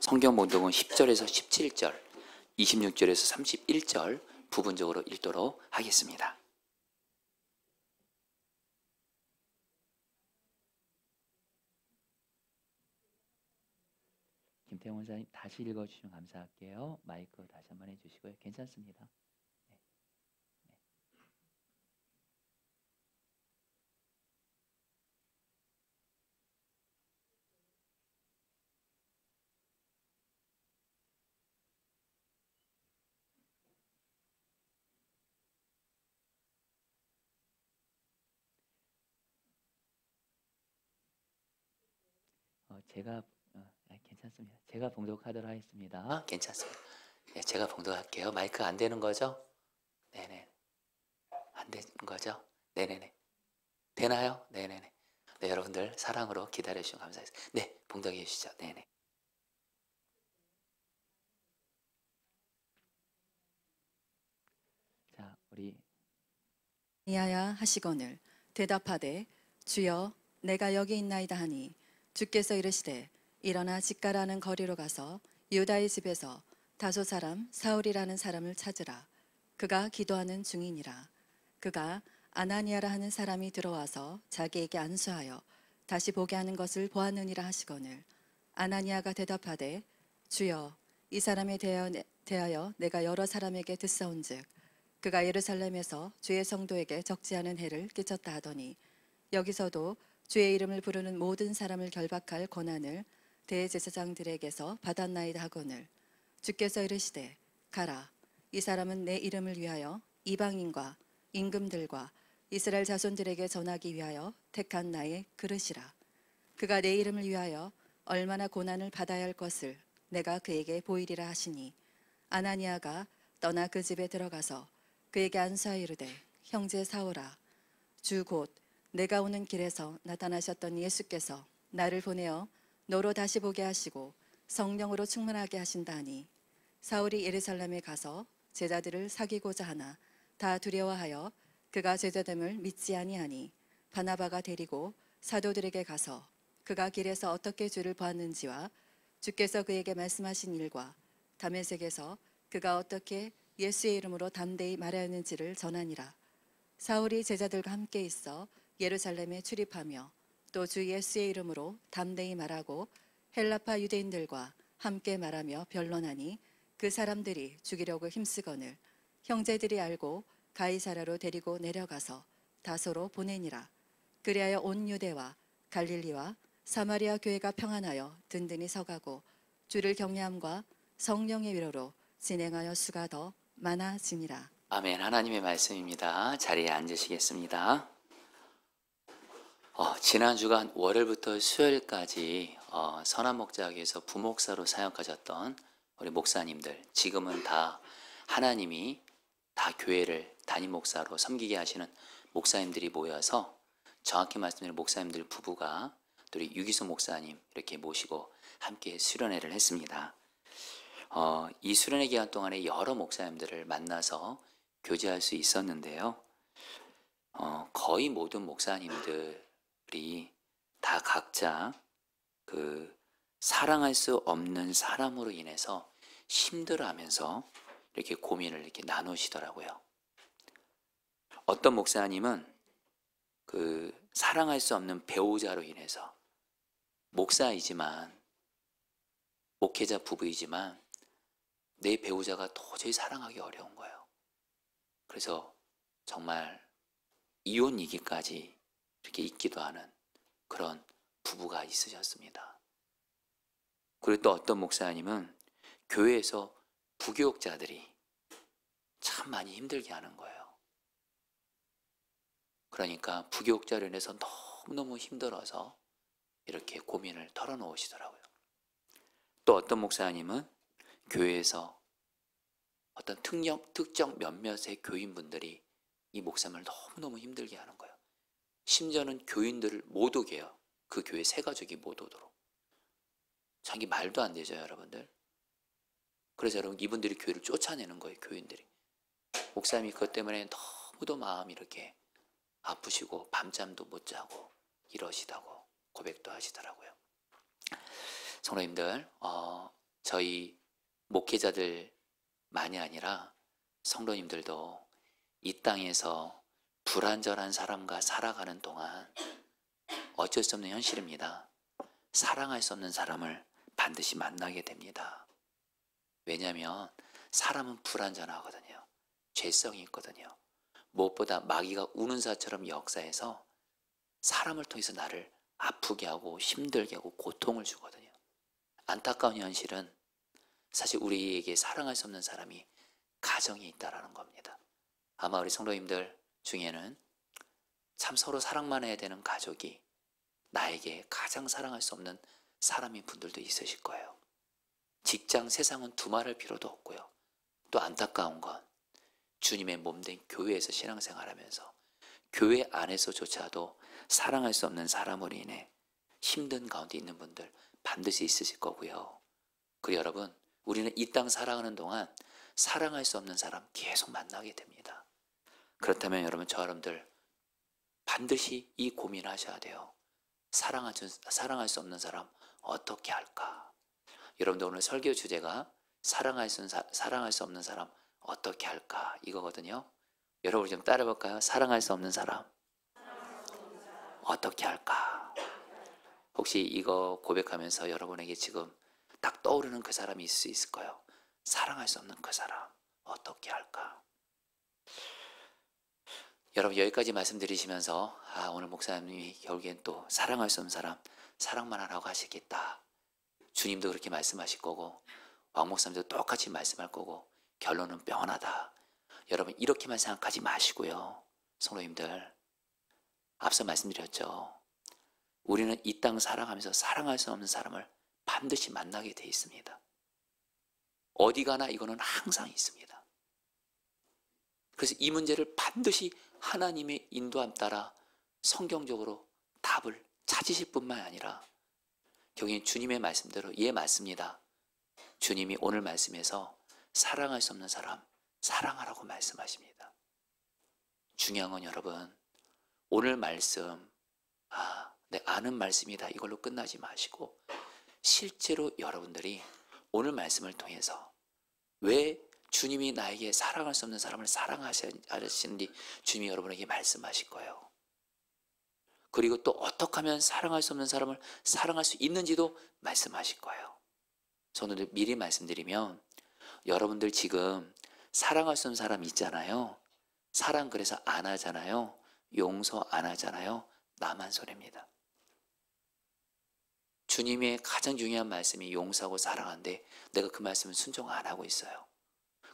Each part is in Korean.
성경 봉독은 10절에서 17절, 26절에서 31절 부분적으로 읽도록 하겠습니다. 김태원 원사님 다시 읽어주시면 감사할게요. 마이크 다시 한번 해주시고요. 괜찮습니다. 괜찮습니다. 제가 봉독하도록 하겠습니다. 괜찮습니다. 네, 제가 봉독할게요. 마이크 안 되는 거죠? 네네. 안 되는 거죠? 네네네. 되나요? 네네네. 네, 여러분들 사랑으로 기다려주시면 감사하겠습니다. 네, 봉독해 주시죠. 네네. 자, 우리 이하야 하시거늘 대답하되 주여 내가 여기 있나이다 하니 주께서 이르시되 일어나 직가라는 거리로 가서 유다의 집에서 다소 사람 사울이라는 사람을 찾으라. 그가 기도하는 중이니라. 그가 아나니아라 하는 사람이 들어와서 자기에게 안수하여 다시 보게 하는 것을 보았느니라 하시거늘 아나니아가 대답하되 주여 이 사람에 대하여 내가 여러 사람에게 듣사온즉 그가 예루살렘에서 주의 성도에게 적지 않은 해를 끼쳤다 하더니 여기서도 주의 이름을 부르는 모든 사람을 결박할 권한을 대제사장들에게서 받았나이다 하거늘 주께서 이르시되 가라. 이 사람은 내 이름을 위하여 이방인과 임금들과 이스라엘 자손들에게 전하기 위하여 택한 나의 그릇이라. 그가 내 이름을 위하여 얼마나 고난을 받아야 할 것을 내가 그에게 보이리라 하시니 아나니아가 떠나 그 집에 들어가서 그에게 안수하여 이르되 형제 사울아 주 곧 내가 오는 길에서 나타나셨던 예수께서 나를 보내어 너로 다시 보게 하시고 성령으로 충만하게 하신다 하니 사울이 예루살렘에 가서 제자들을 사귀고자 하나 다 두려워하여 그가 제자됨을 믿지 아니하니 바나바가 데리고 사도들에게 가서 그가 길에서 어떻게 주를 보았는지와 주께서 그에게 말씀하신 일과 다메섹에서 그가 어떻게 예수의 이름으로 담대히 말하였는지를 전하니라. 사울이 제자들과 함께 있어 예루살렘에 출입하며 또 주 예수의 이름으로 담대히 말하고 헬라파 유대인들과 함께 말하며 변론하니 그 사람들이 죽이려고 힘쓰거늘 형제들이 알고 가이사라로 데리고 내려가서 다소로 보내니라. 그리하여 온 유대와 갈릴리와 사마리아 교회가 평안하여 든든히 서가고 주를 경외함과 성령의 위로로 진행하여 수가 더 많아지니라. 아멘. 하나님의 말씀입니다. 자리에 앉으시겠습니다. 지난 주간 월요일부터 수요일까지 선한 목자에게서 부목사로 사역하셨던 우리 목사님들, 지금은 다 하나님이 다 교회를 담임 목사로 섬기게 하시는 목사님들이 모여서, 정확히 말씀드리면 목사님들 부부가 또 우리 유기수 목사님 이렇게 모시고 함께 수련회를 했습니다. 이 수련회 기간 동안에 여러 목사님들을 만나서 교제할 수 있었는데요. 거의 모든 목사님들이 다 각자 그 사랑할 수 없는 사람으로 인해서 힘들어하면서 이렇게 고민을 이렇게 나누시더라고요. 어떤 목사님은 그 사랑할 수 없는 배우자로 인해서, 목사이지만 목회자 부부이지만 내 배우자가 도저히 사랑하기 어려운 거예요. 그래서 정말 이혼이기까지 이렇게 있기도 하는 그런 부부가 있으셨습니다. 그리고 또 어떤 목사님은 교회에서 부교육자들이 참 많이 힘들게 하는 거예요. 그러니까 부교육자로 인해서 너무너무 힘들어서 이렇게 고민을 털어놓으시더라고요. 또 어떤 목사님은 교회에서 어떤 특정 몇몇의 교인분들이 이 목사님을 너무너무 힘들게 하는 거예요. 심지어는 교인들을 못 오게 해요. 그 교회 새 가족이 못 오도록. 자기 말도 안 되죠, 여러분들. 그래서 여러분, 이분들이 교회를 쫓아내는 거예요, 교인들이. 목사님이 그것 때문에 너무도 마음이 이렇게 아프시고 밤잠도 못 자고 이러시다고 고백도 하시더라고요. 성도님들, 저희 목회자들만이 아니라 성도님들도 이 땅에서 불완전한 사람과 살아가는 동안 어쩔 수 없는 현실입니다. 사랑할 수 없는 사람을 반드시 만나게 됩니다. 왜냐하면 사람은 불완전하거든요. 죄성이 있거든요. 무엇보다 마귀가 우는 사처럼 역사해서 사람을 통해서 나를 아프게 하고 힘들게 하고 고통을 주거든요. 안타까운 현실은 사실 우리에게 사랑할 수 없는 사람이 가정에 있다라는 겁니다. 아마 우리 성도님들 중에는 참 서로 사랑만 해야 되는 가족이 나에게 가장 사랑할 수 없는 사람인 분들도 있으실 거예요. 직장, 세상은 두말할 필요도 없고요. 또 안타까운 건 주님의 몸된 교회에서 신앙생활하면서 교회 안에서조차도 사랑할 수 없는 사람으로 인해 힘든 가운데 있는 분들 반드시 있으실 거고요. 그리고 여러분, 우리는 이 땅 살아가는 동안 사랑할 수 없는 사람 계속 만나게 됩니다. 그렇다면 여러분, 저 여러분들 반드시 이 고민하셔야 돼요. 사랑할 수 없는 사람 어떻게 할까? 여러분들 오늘 설교 주제가 사랑할 수 없는 사람 어떻게 할까? 이거거든요. 여러분 좀 따라 볼까요? 사랑할 수 없는 사람 어떻게 할까? 혹시 이거 고백하면서 여러분에게 지금 딱 떠오르는 그 사람이 있을 수 있을 거예요. 사랑할 수 없는 그 사람 어떻게 할까? 여러분 여기까지 말씀드리시면서 오늘 목사님이 결국엔 또 사랑할 수 없는 사람 사랑만 하라고 하시겠다. 주님도 그렇게 말씀하실 거고 왕 목사님도 똑같이 말씀할 거고 결론은 뻔하다. 여러분 이렇게만 생각하지 마시고요. 성도님들 앞서 말씀드렸죠. 우리는 이 땅 살아가면서 사랑할 수 없는 사람을 반드시 만나게 돼 있습니다. 어디 가나 이거는 항상 있습니다. 그래서 이 문제를 반드시 하나님의 인도함 따라 성경적으로 답을 찾으실 뿐만 아니라 경인 주님의 말씀대로 맞습니다. 주님이 오늘 말씀에서 사랑할 수 없는 사람 사랑하라고 말씀하십니다. 중요한 건 여러분 오늘 말씀 내 아는 말씀이다 이걸로 끝나지 마시고 실제로 여러분들이 오늘 말씀을 통해서 왜 주님이 나에게 사랑할 수 없는 사람을 사랑하시는지 주님이 여러분에게 말씀하실 거예요. 그리고 또 어떻게 하면 사랑할 수 없는 사람을 사랑할 수 있는지도 말씀하실 거예요. 저는 미리 말씀드리면 여러분들 지금 사랑할 수 없는 사람 있잖아요. 사랑 그래서 안 하잖아요. 용서 안 하잖아요. 나만 손해입니다. 주님의 가장 중요한 말씀이 용서하고 사랑하는데 내가 그 말씀을 순종 안 하고 있어요.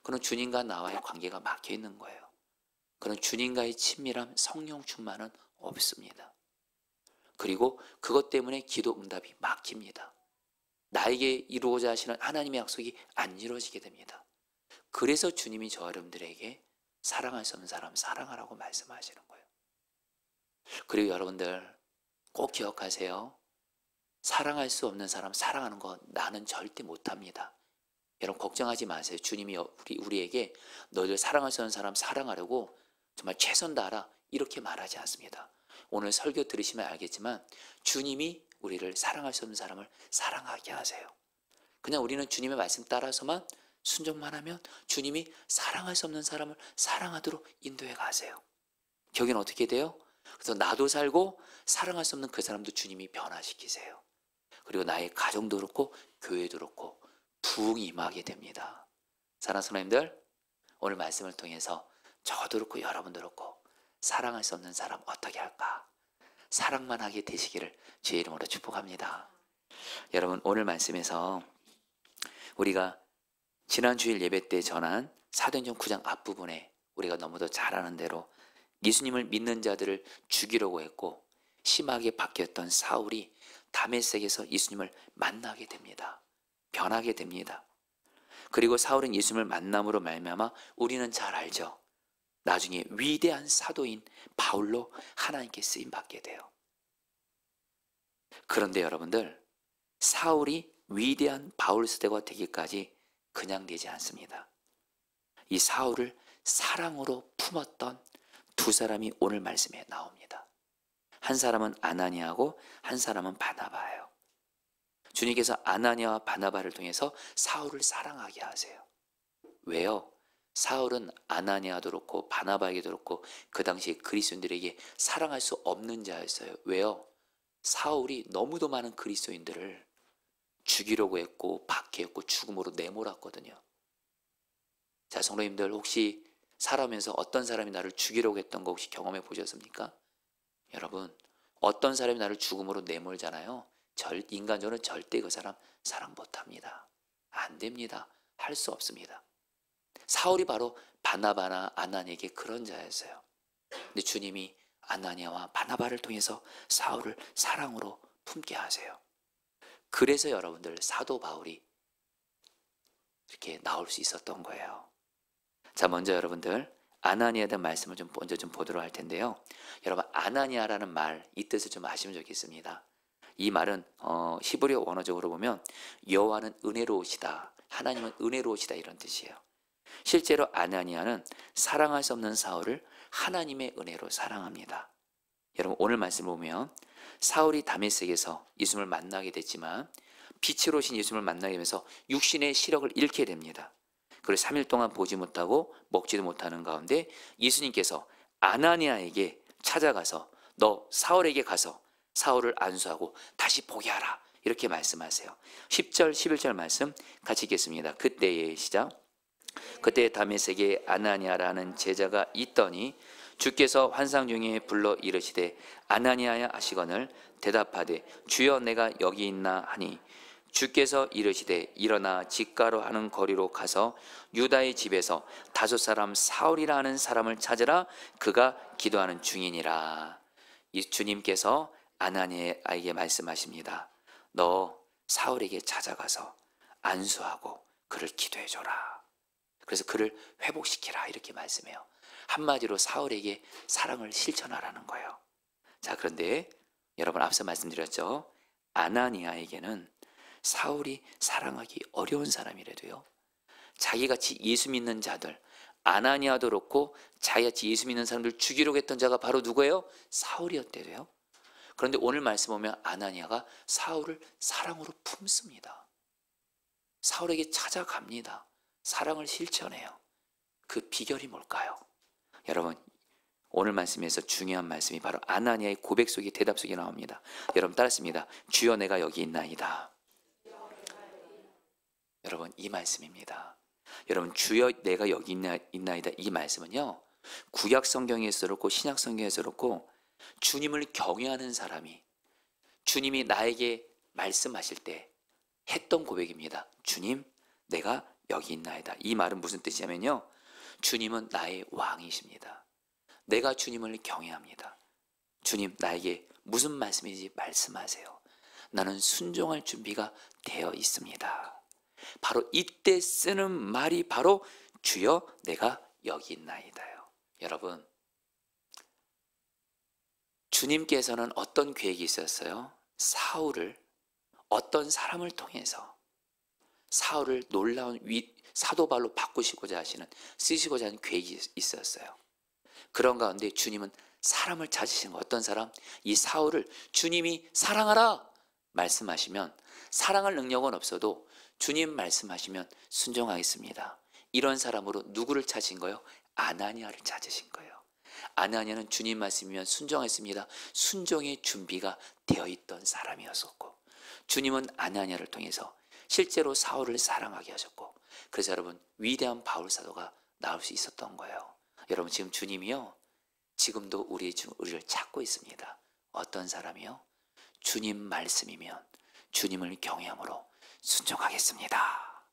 그럼 주님과 나와의 관계가 막혀 있는 거예요. 그럼 주님과의 친밀함, 성령 충만은 없습니다. 그리고 그것 때문에 기도 응답이 막힙니다. 나에게 이루고자 하시는 하나님의 약속이 안 이루어지게 됩니다. 그래서 주님이 저 여러분들에게 사랑할 수 없는 사람 사랑하라고 말씀하시는 거예요. 그리고 여러분들 꼭 기억하세요. 사랑할 수 없는 사람 사랑하는 거 나는 절대 못합니다. 여러분 걱정하지 마세요. 주님이 우리에게 너희들 사랑할 수 없는 사람 사랑하려고 정말 최선 다하라 이렇게 말하지 않습니다. 오늘 설교 들으시면 알겠지만 주님이 우리를 사랑할 수 없는 사람을 사랑하게 하세요. 그냥 우리는 주님의 말씀 따라서만 순종만 하면 주님이 사랑할 수 없는 사람을 사랑하도록 인도해 가세요. 결국엔 어떻게 돼요? 그래서 나도 살고 사랑할 수 없는 그 사람도 주님이 변화시키세요. 그리고 나의 가정도 그렇고 교회도 그렇고 부흥이 임하게 됩니다. 사랑하는 성도님들 오늘 말씀을 통해서 저도 그렇고 여러분도 그렇고 사랑할 수 없는 사람 어떻게 할까? 사랑만 하게 되시기를 주의 이름으로 축복합니다. 여러분 오늘 말씀에서 우리가 지난 주일 예배 때 전한 사도행전 9장 앞부분에 우리가 너무도 잘 아는 대로 예수님을 믿는 자들을 죽이려고 했고 심하게 바뀌었던 사울이 다메섹에서 예수님을 만나게 됩니다. 변하게 됩니다. 그리고 사울은 예수님을 만남으로 말미암아 우리는 잘 알죠. 나중에 위대한 사도인 바울로 하나님께 쓰임받게 돼요. 그런데 여러분들 사울이 위대한 바울 스데가 되기까지 그냥 되지 않습니다. 이 사울을 사랑으로 품었던 두 사람이 오늘 말씀에 나옵니다. 한 사람은 아나니아고 한 사람은 바나바예요. 주님께서 아나니아와 바나바를 통해서 사울을 사랑하게 하세요. 왜요? 사울은 아나니아도 그렇고 바나바에게도 그렇고 그 당시 그리스도인들에게 사랑할 수 없는 자였어요. 왜요? 사울이 너무도 많은 그리스도인들을 죽이려고 했고 박해했고 죽음으로 내몰았거든요. 자, 성도님들 혹시 살아오면서 어떤 사람이 나를 죽이려고 했던 거 혹시 경험해 보셨습니까? 여러분, 어떤 사람이 나를 죽음으로 내몰잖아요. 인간적으로 절대 그 사람 사랑 못합니다. 안 됩니다. 할 수 없습니다. 사울이 바로 바나바나 아나니에게 그런 자였어요. 근데 주님이 아나니아와 바나바를 통해서 사울을 사랑으로 품게 하세요. 그래서 여러분들 사도 바울이 이렇게 나올 수 있었던 거예요. 자, 먼저 여러분들 아나니아에 대한 말씀을 먼저 보도록 할 텐데요. 여러분, 아나니아라는 말, 이 뜻을 좀 아시면 좋겠습니다. 이 말은 히브리어 원어적으로 보면 여호와는 은혜로우시다, 하나님은 은혜로우시다, 이런 뜻이에요. 실제로 아나니아는 사랑할 수 없는 사울을 하나님의 은혜로 사랑합니다. 여러분, 오늘 말씀 보면 사울이 다메섹에서 예수님을 만나게 됐지만 빛으로 오신 예수님을 만나게 되면서 육신의 시력을 잃게 됩니다. 그리고 3일 동안 보지 못하고 먹지도 못하는 가운데 예수님께서 아나니아에게 찾아가서 너 사울에게 가서 사울을 안수하고 다시 보게 하라, 이렇게 말씀하세요. 10절 11절 말씀 같이 읽겠습니다. 그때의 시작. 그때 다메섹에 아나니아라는 제자가 있더니 주께서 환상 중에 불러 이르시되 아나니아야 하시거늘 대답하되 주여 내가 여기 있나 하니 주께서 이르시되 일어나 직가로 하는 거리로 가서 유다의 집에서 5 사울이라 하는 사람을 찾으라, 그가 기도하는 중이니라. 이 주님께서 아나니아에게 말씀하십니다. 너 사울에게 찾아가서 안수하고 그를 기도해 줘라. 그래서 그를 회복시키라, 이렇게 말씀해요. 한마디로 사울에게 사랑을 실천하라는 거예요. 자, 그런데 여러분 앞서 말씀드렸죠. 아나니아에게는 사울이 사랑하기 어려운 사람이라도요, 자기같이 예수 믿는 자들, 아나니아도 그렇고 자기같이 예수 믿는 사람들 죽이려고 했던 자가 바로 누구예요? 사울이었대요. 그런데 오늘 말씀 보면 아나니아가 사울을 사랑으로 품습니다. 사울에게 찾아갑니다. 사랑을 실천해요. 그 비결이 뭘까요? 여러분, 오늘 말씀에서 중요한 말씀이 바로 아나니아의 고백 속에 대답 속에 나옵니다. 여러분 따랐습니다. 주여 내가 여기 있나이다. 여러분, 이 말씀입니다. 여러분, 주여 내가 여기 있나이다, 이 말씀은요, 구약 성경에서 그렇고 신약 성경에서 그렇고 주님을 경외하는 사람이 주님이 나에게 말씀하실 때 했던 고백입니다. 주님, 내가 여기 있나이다. 이 말은 무슨 뜻이냐면요, 주님은 나의 왕이십니다. 내가 주님을 경외합니다. 주님, 나에게 무슨 말씀인지 말씀하세요. 나는 순종할 준비가 되어 있습니다. 바로 이때 쓰는 말이 바로 주여 내가 여기 있나이다요. 여러분, 주님께서는 어떤 계획이 있었어요? 사울을, 어떤 사람을 통해서 사울을 놀라운 사도발로 바꾸시고자 하시는, 쓰시고자 하는 계획이 있었어요. 그런 가운데 주님은 사람을 찾으신 거, 어떤 사람? 이 사울을 주님이 사랑하라 말씀하시면 사랑할 능력은 없어도 주님 말씀하시면 순종하겠습니다. 이런 사람으로 누구를 찾으신 거예요? 아나니아를 찾으신 거예요. 아나니아는 주님 말씀이면 순종했습니다. 순종의 준비가 되어 있던 사람이었었고, 주님은 아나니아를 통해서 실제로 사울을 사랑하게 하셨고, 그래서 여러분 위대한 바울 사도가 나올 수 있었던 거예요. 여러분, 지금 주님이요, 지금도 우리를 찾고 있습니다. 어떤 사람이요? 주님 말씀이면 주님을 경외함으로 순종하겠습니다,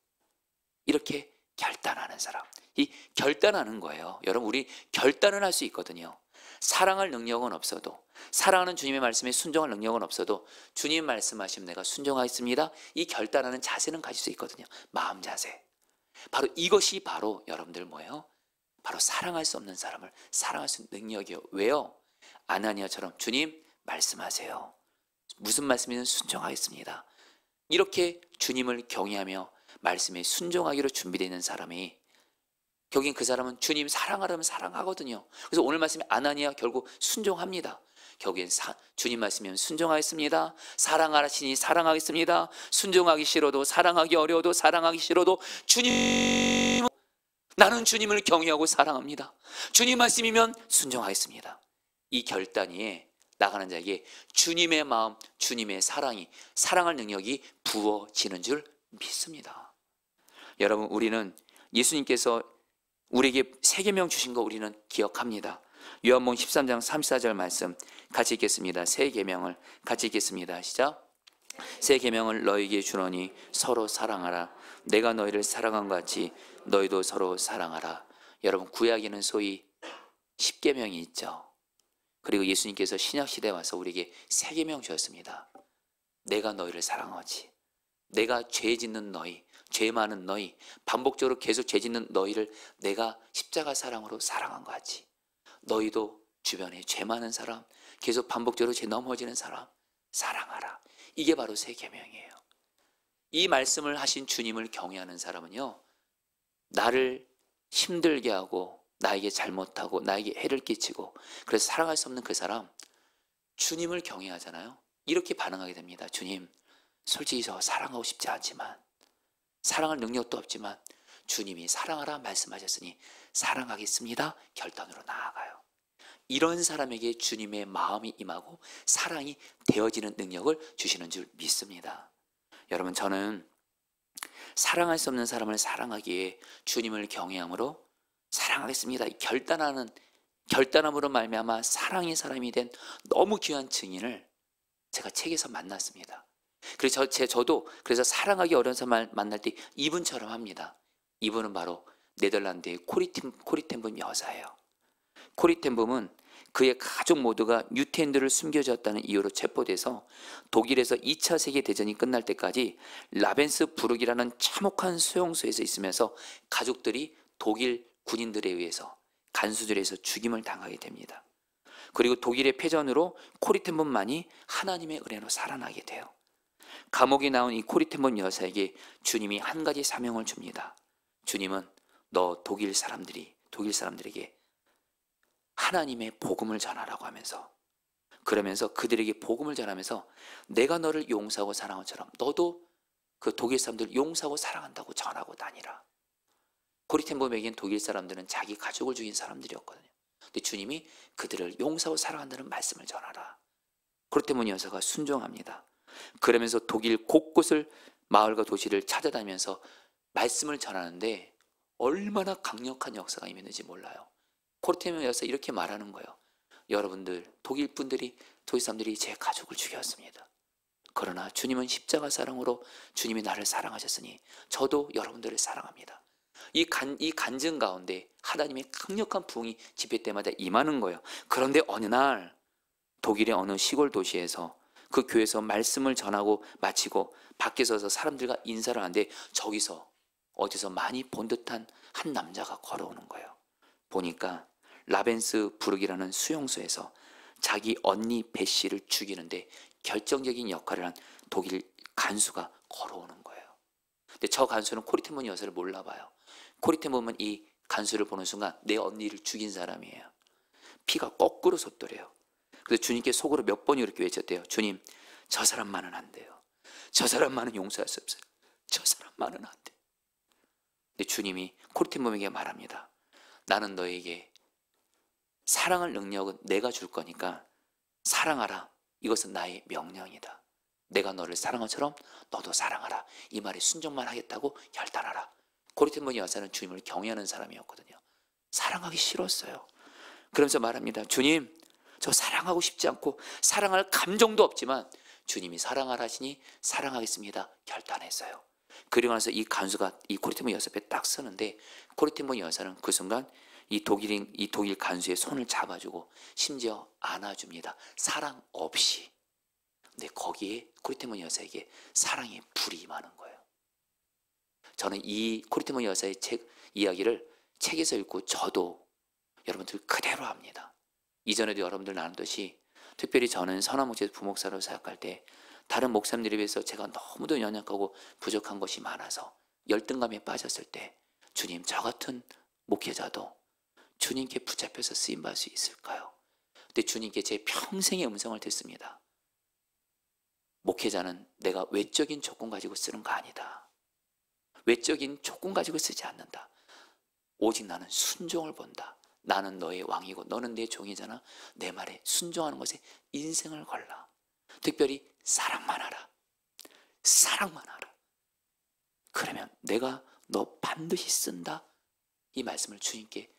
이렇게 결단하는 사람. 이 결단하는 거예요. 여러분, 우리 결단을 할 수 있거든요. 사랑할 능력은 없어도, 사랑하는 주님의 말씀에 순종할 능력은 없어도 주님 말씀하시면 내가 순종하겠습니다, 이 결단하는 자세는 가질 수 있거든요. 마음 자세. 바로 이것이 바로 여러분들 뭐예요? 바로 사랑할 수 없는 사람을 사랑할 수 있는 능력이요. 왜요? 아나니아처럼 주님 말씀하세요, 무슨 말씀이든 순종하겠습니다, 이렇게 주님을 경외하며 말씀에 순종하기로 준비되어 있는 사람이, 결국엔 그 사람은 주님 사랑하려면 사랑하거든요. 그래서 오늘 말씀에 아나니아 결국 순종합니다. 결국엔 주님 말씀이면 순종하겠습니다. 사랑하시니 사랑하겠습니다. 순종하기 싫어도, 사랑하기 어려워도, 사랑하기 싫어도 주님, 나는 주님을 경외하고 사랑합니다. 주님 말씀이면 순종하겠습니다. 이 결단이 나가는 자에게 주님의 마음, 주님의 사랑할 능력이 부어지는 줄 믿습니다. 여러분, 우리는 예수님께서 우리에게 세 계명 주신 거 우리는 기억합니다. 요한복음 13장 34절 말씀 같이 읽겠습니다. 세 계명을 같이 읽겠습니다. 시작. 새 계명을 너희에게 주노니 서로 사랑하라. 내가 너희를 사랑한 것 같이 너희도 서로 사랑하라. 여러분, 구약에는 소위 10계명이 있죠. 그리고 예수님께서 신약시대에 와서 우리에게 새 계명 주었습니다. 내가 너희를 사랑하지. 내가 죄 짓는 너희, 죄 많은 너희, 반복적으로 계속 죄 짓는 너희를 내가 십자가 사랑으로 사랑한 것 같이 너희도 주변에 죄 많은 사람, 계속 반복적으로 죄 넘어지는 사람 사랑하라. 이게 바로 새 계명이에요. 이 말씀을 하신 주님을 경외하는 사람은요, 나를 힘들게 하고 나에게 잘못하고 나에게 해를 끼치고 그래서 사랑할 수 없는 그 사람, 주님을 경외하잖아요. 이렇게 반응하게 됩니다. 주님, 솔직히 저 사랑하고 싶지 않지만, 사랑할 능력도 없지만 주님이 사랑하라 말씀하셨으니 사랑하겠습니다 결단으로 나아가요. 이런 사람에게 주님의 마음이 임하고 사랑이 되어지는 능력을 주시는 줄 믿습니다. 여러분, 저는 사랑할 수 없는 사람을 사랑하기에 주님을 경외함으로 사랑하겠습니다 결단함으로 말미암아 사랑의 사람이 된 너무 귀한 증인을 제가 책에서 만났습니다. 그래서 저도 그래서 사랑하기 어려운 사람을 만날 때 이분처럼 합니다. 이분은 바로 네덜란드의 코리텐붐 여사예요. 코리텐붐은 그의 가족 모두가 유태인들을 숨겨졌다는 이유로 체포돼서 독일에서 2차 세계대전이 끝날 때까지 라벤스부르크라는 참혹한 수용소에서 있으면서 가족들이 독일 군인들에 의해서 간수들에서 죽임을 당하게 됩니다. 그리고 독일의 패전으로 코리텐붐만이 하나님의 은혜로 살아나게 돼요. 감옥에 나온 이 코리텐붐 여사에게 주님이 한 가지 사명을 줍니다. 주님은 너 독일 사람들에게 하나님의 복음을 전하라고 하면서, 그러면서 그들에게 복음을 전하면서 내가 너를 용서하고 사랑한 것처럼 너도 그 독일 사람들 용서하고 사랑한다고 전하고 다니라. 코리텐붐에겐 독일 사람들은 자기 가족을 죽인 사람들이었거든요. 근데 주님이 그들을 용서하고 사랑한다는 말씀을 전하라. 코리텐붐 여사가 순종합니다. 그러면서 독일 곳곳을 마을과 도시를 찾아다니면서 말씀을 전하는데 얼마나 강력한 역사가 임했는지 몰라요. 코리텐붐 여사 이렇게 말하는 거예요. 여러분들, 독일 사람들이 제 가족을 죽였습니다. 그러나 주님은 십자가 사랑으로 주님이 나를 사랑하셨으니 저도 여러분들을 사랑합니다. 이 간증 가운데 하나님의 강력한 부흥이 집회 때마다 임하는 거예요. 그런데 어느 날 독일의 어느 시골 도시에서 그 교회에서 말씀을 전하고 마치고 밖에 서서 사람들과 인사를 하는데 저기서 어디서 많이 본 듯한 한 남자가 걸어오는 거예요. 보니까 라벤스부르크라는 수용소에서 자기 언니 베시를 죽이는데 결정적인 역할을 한 독일 간수가 걸어오는 거예요. 근데 저 간수는 코리텐붐 여사를 몰라봐요. 코리텐붐은 이 간수를 보는 순간 내 언니를 죽인 사람이에요. 피가 거꾸로 솟더래요. 그래서 주님께 속으로 몇 번 이렇게 외쳤대요. 주님, 저 사람만은 안 돼요. 저 사람만은 용서할 수 없어요. 저 사람만은 안 돼요. 근데 주님이 코리텐붐에게 말합니다. 나는 너에게 사랑할 능력은 내가 줄 거니까 사랑하라. 이것은 나의 명령이다. 내가 너를 사랑한 것처럼 너도 사랑하라. 이 말에 순종만 하겠다고 결단하라. 코리텐붐 여사는 주님을 경외하는 사람이었거든요. 사랑하기 싫었어요. 그러면서 말합니다. 주님, 저 사랑하고 싶지 않고 사랑할 감정도 없지만 주님이 사랑하라 하시니 사랑하겠습니다 결단했어요. 그리고 나서 이 간수가 이 코리텐붐 여사 앞에 딱 서는데 코리텐붐 여사는 그 순간 이 독일 간수의 손을 잡아주고 심지어 안아줍니다. 사랑 없이. 근데 거기에 코리텐붐 여사에게 사랑의 불이 임하는 거예요. 저는 이 코리텐붐 여사의 이야기를 책에서 읽고 저도 여러분들 그대로 합니다. 이전에도 여러분들 나눴듯이 특별히 저는 선화목장에서 부목사로 사역할 때 다른 목사님들에 비해서 제가 너무도 연약하고 부족한 것이 많아서 열등감에 빠졌을 때 주님, 저 같은 목회자도 주님께 붙잡혀서 쓰임받을 수 있을까요? 근데 주님께 제 평생의 음성을 듣습니다. 목회자는 내가 외적인 조건 가지고 쓰는 거 아니다. 외적인 조건 가지고 쓰지 않는다. 오직 나는 순종을 본다. 나는 너의 왕이고 너는 내 종이잖아. 내 말에 순종하는 것에 인생을 걸라. 특별히 사랑만 하라. 사랑만 하라. 그러면 내가 너 반드시 쓴다. 이 말씀을 주님께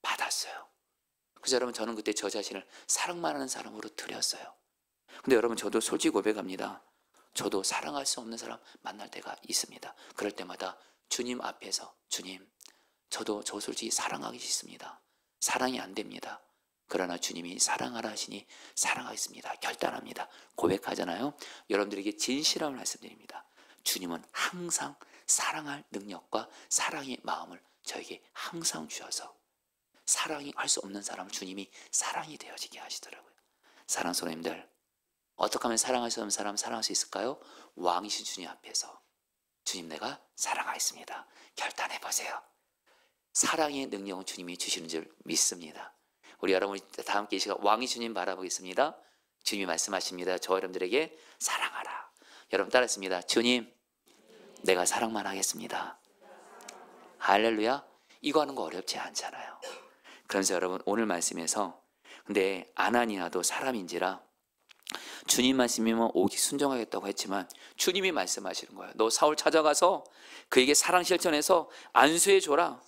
받았어요. 그래서 여러분, 저는 그때 저 자신을 사랑만 하는 사람으로 드렸어요. 근데 여러분, 저도 솔직히 고백합니다. 저도 사랑할 수 없는 사람 만날 때가 있습니다. 그럴 때마다 주님 앞에서, 주님, 저도 저 솔직히 사랑하기 싫습니다. 사랑이 안 됩니다. 그러나 주님이 사랑하라 하시니 사랑하겠습니다. 결단합니다. 고백하잖아요. 여러분들에게 진실함을 말씀드립니다. 주님은 항상 사랑할 능력과 사랑의 마음을 저에게 항상 주셔서 사랑이 할 수 없는 사람을 주님이 사랑이 되어지게 하시더라고요. 사랑하는 성도님들, 어떻게 하면 사랑할 수 없는 사람 사랑할 수 있을까요? 왕이신 주님 앞에서 주님, 내가 사랑하겠습니다. 결단해 보세요. 사랑의 능력은 주님이 주시는 줄 믿습니다. 우리 여러분, 다 함께 이 시간 왕이 주님 바라보겠습니다. 주님이 말씀하십니다. 저 여러분들에게 사랑하라. 여러분 따라했습니다. 주님, 내가 사랑만 하겠습니다. 할렐루야. 이거 하는 거 어렵지 않잖아요. 그러면서 여러분, 오늘 말씀에서 근데 아나니아도 사람인지라 주님 말씀이면 오직 순종하겠다고 했지만 주님이 말씀하시는 거예요. 너 사울 찾아가서 그에게 사랑 실천해서 안수해 줘라.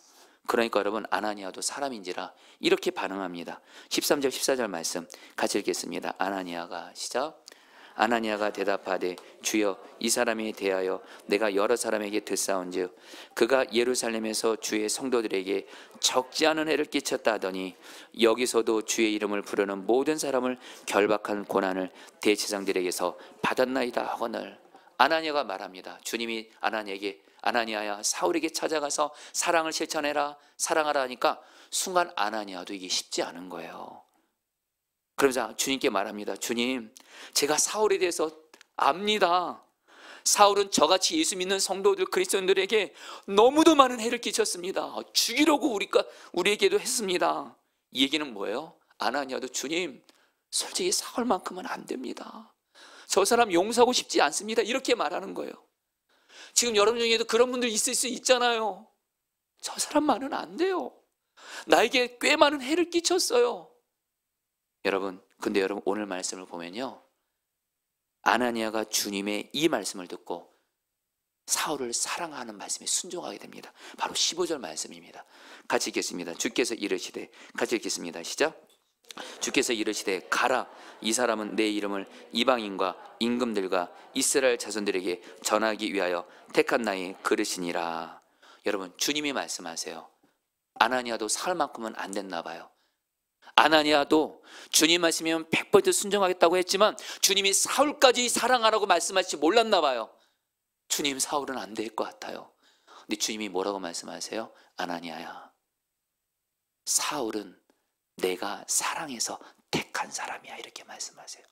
그러니까 여러분, 아나니아도 사람인지라 이렇게 반응합니다. 13절 14절 말씀 같이 읽겠습니다. 아나니아가 시작. 아나니아가 대답하되 주여, 이 사람에 대하여 내가 여러 사람에게 듣사온즉 그가 예루살렘에서 주의 성도들에게 적지 않은 해를 끼쳤다 하더니 여기서도 주의 이름을 부르는 모든 사람을 결박한 고난을 대제사장들에게서 받았나이다 하거늘. 아나니아가 말합니다. 주님이 아나니아에게 아나니아야, 사울에게 찾아가서 사랑을 실천해라, 사랑하라 하니까 순간 아나니아도 이게 쉽지 않은 거예요. 그러면서 주님께 말합니다. 주님, 제가 사울에 대해서 압니다. 사울은 저같이 예수 믿는 성도들, 그리스도인들에게 너무도 많은 해를 끼쳤습니다. 죽이려고 우리에게도 했습니다. 이 얘기는 뭐예요? 아나니아도 주님, 솔직히 사울만큼은 안 됩니다. 저 사람 용서하고 싶지 않습니다. 이렇게 말하는 거예요. 지금 여러분 중에도 그런 분들 있을 수 있잖아요. 저 사람만은 안 돼요. 나에게 꽤 많은 해를 끼쳤어요. 여러분, 근데 여러분, 오늘 말씀을 보면요, 아나니아가 주님의 이 말씀을 듣고 사울을 사랑하는 말씀에 순종하게 됩니다. 바로 15절 말씀입니다. 같이 읽겠습니다. 주께서 이르시되, 같이 읽겠습니다. 시작. 주께서 이르시되 가라, 이 사람은 내 이름을 이방인과 임금들과 이스라엘 자손들에게 전하기 위하여 택한 나의 그릇이니라. 여러분, 주님이 말씀하세요. 아나니아도 사울만큼은 안 됐나 봐요. 아나니아도 주님 말씀이면 100% 순종하겠다고 했지만 주님이 사울까지 사랑하라고 말씀하실지 몰랐나 봐요. 주님, 사울은 안 될 것 같아요. 근데 주님이 뭐라고 말씀하세요? 아나니아야, 사울은 내가 사랑해서 택한 사람이야, 이렇게 말씀하세요.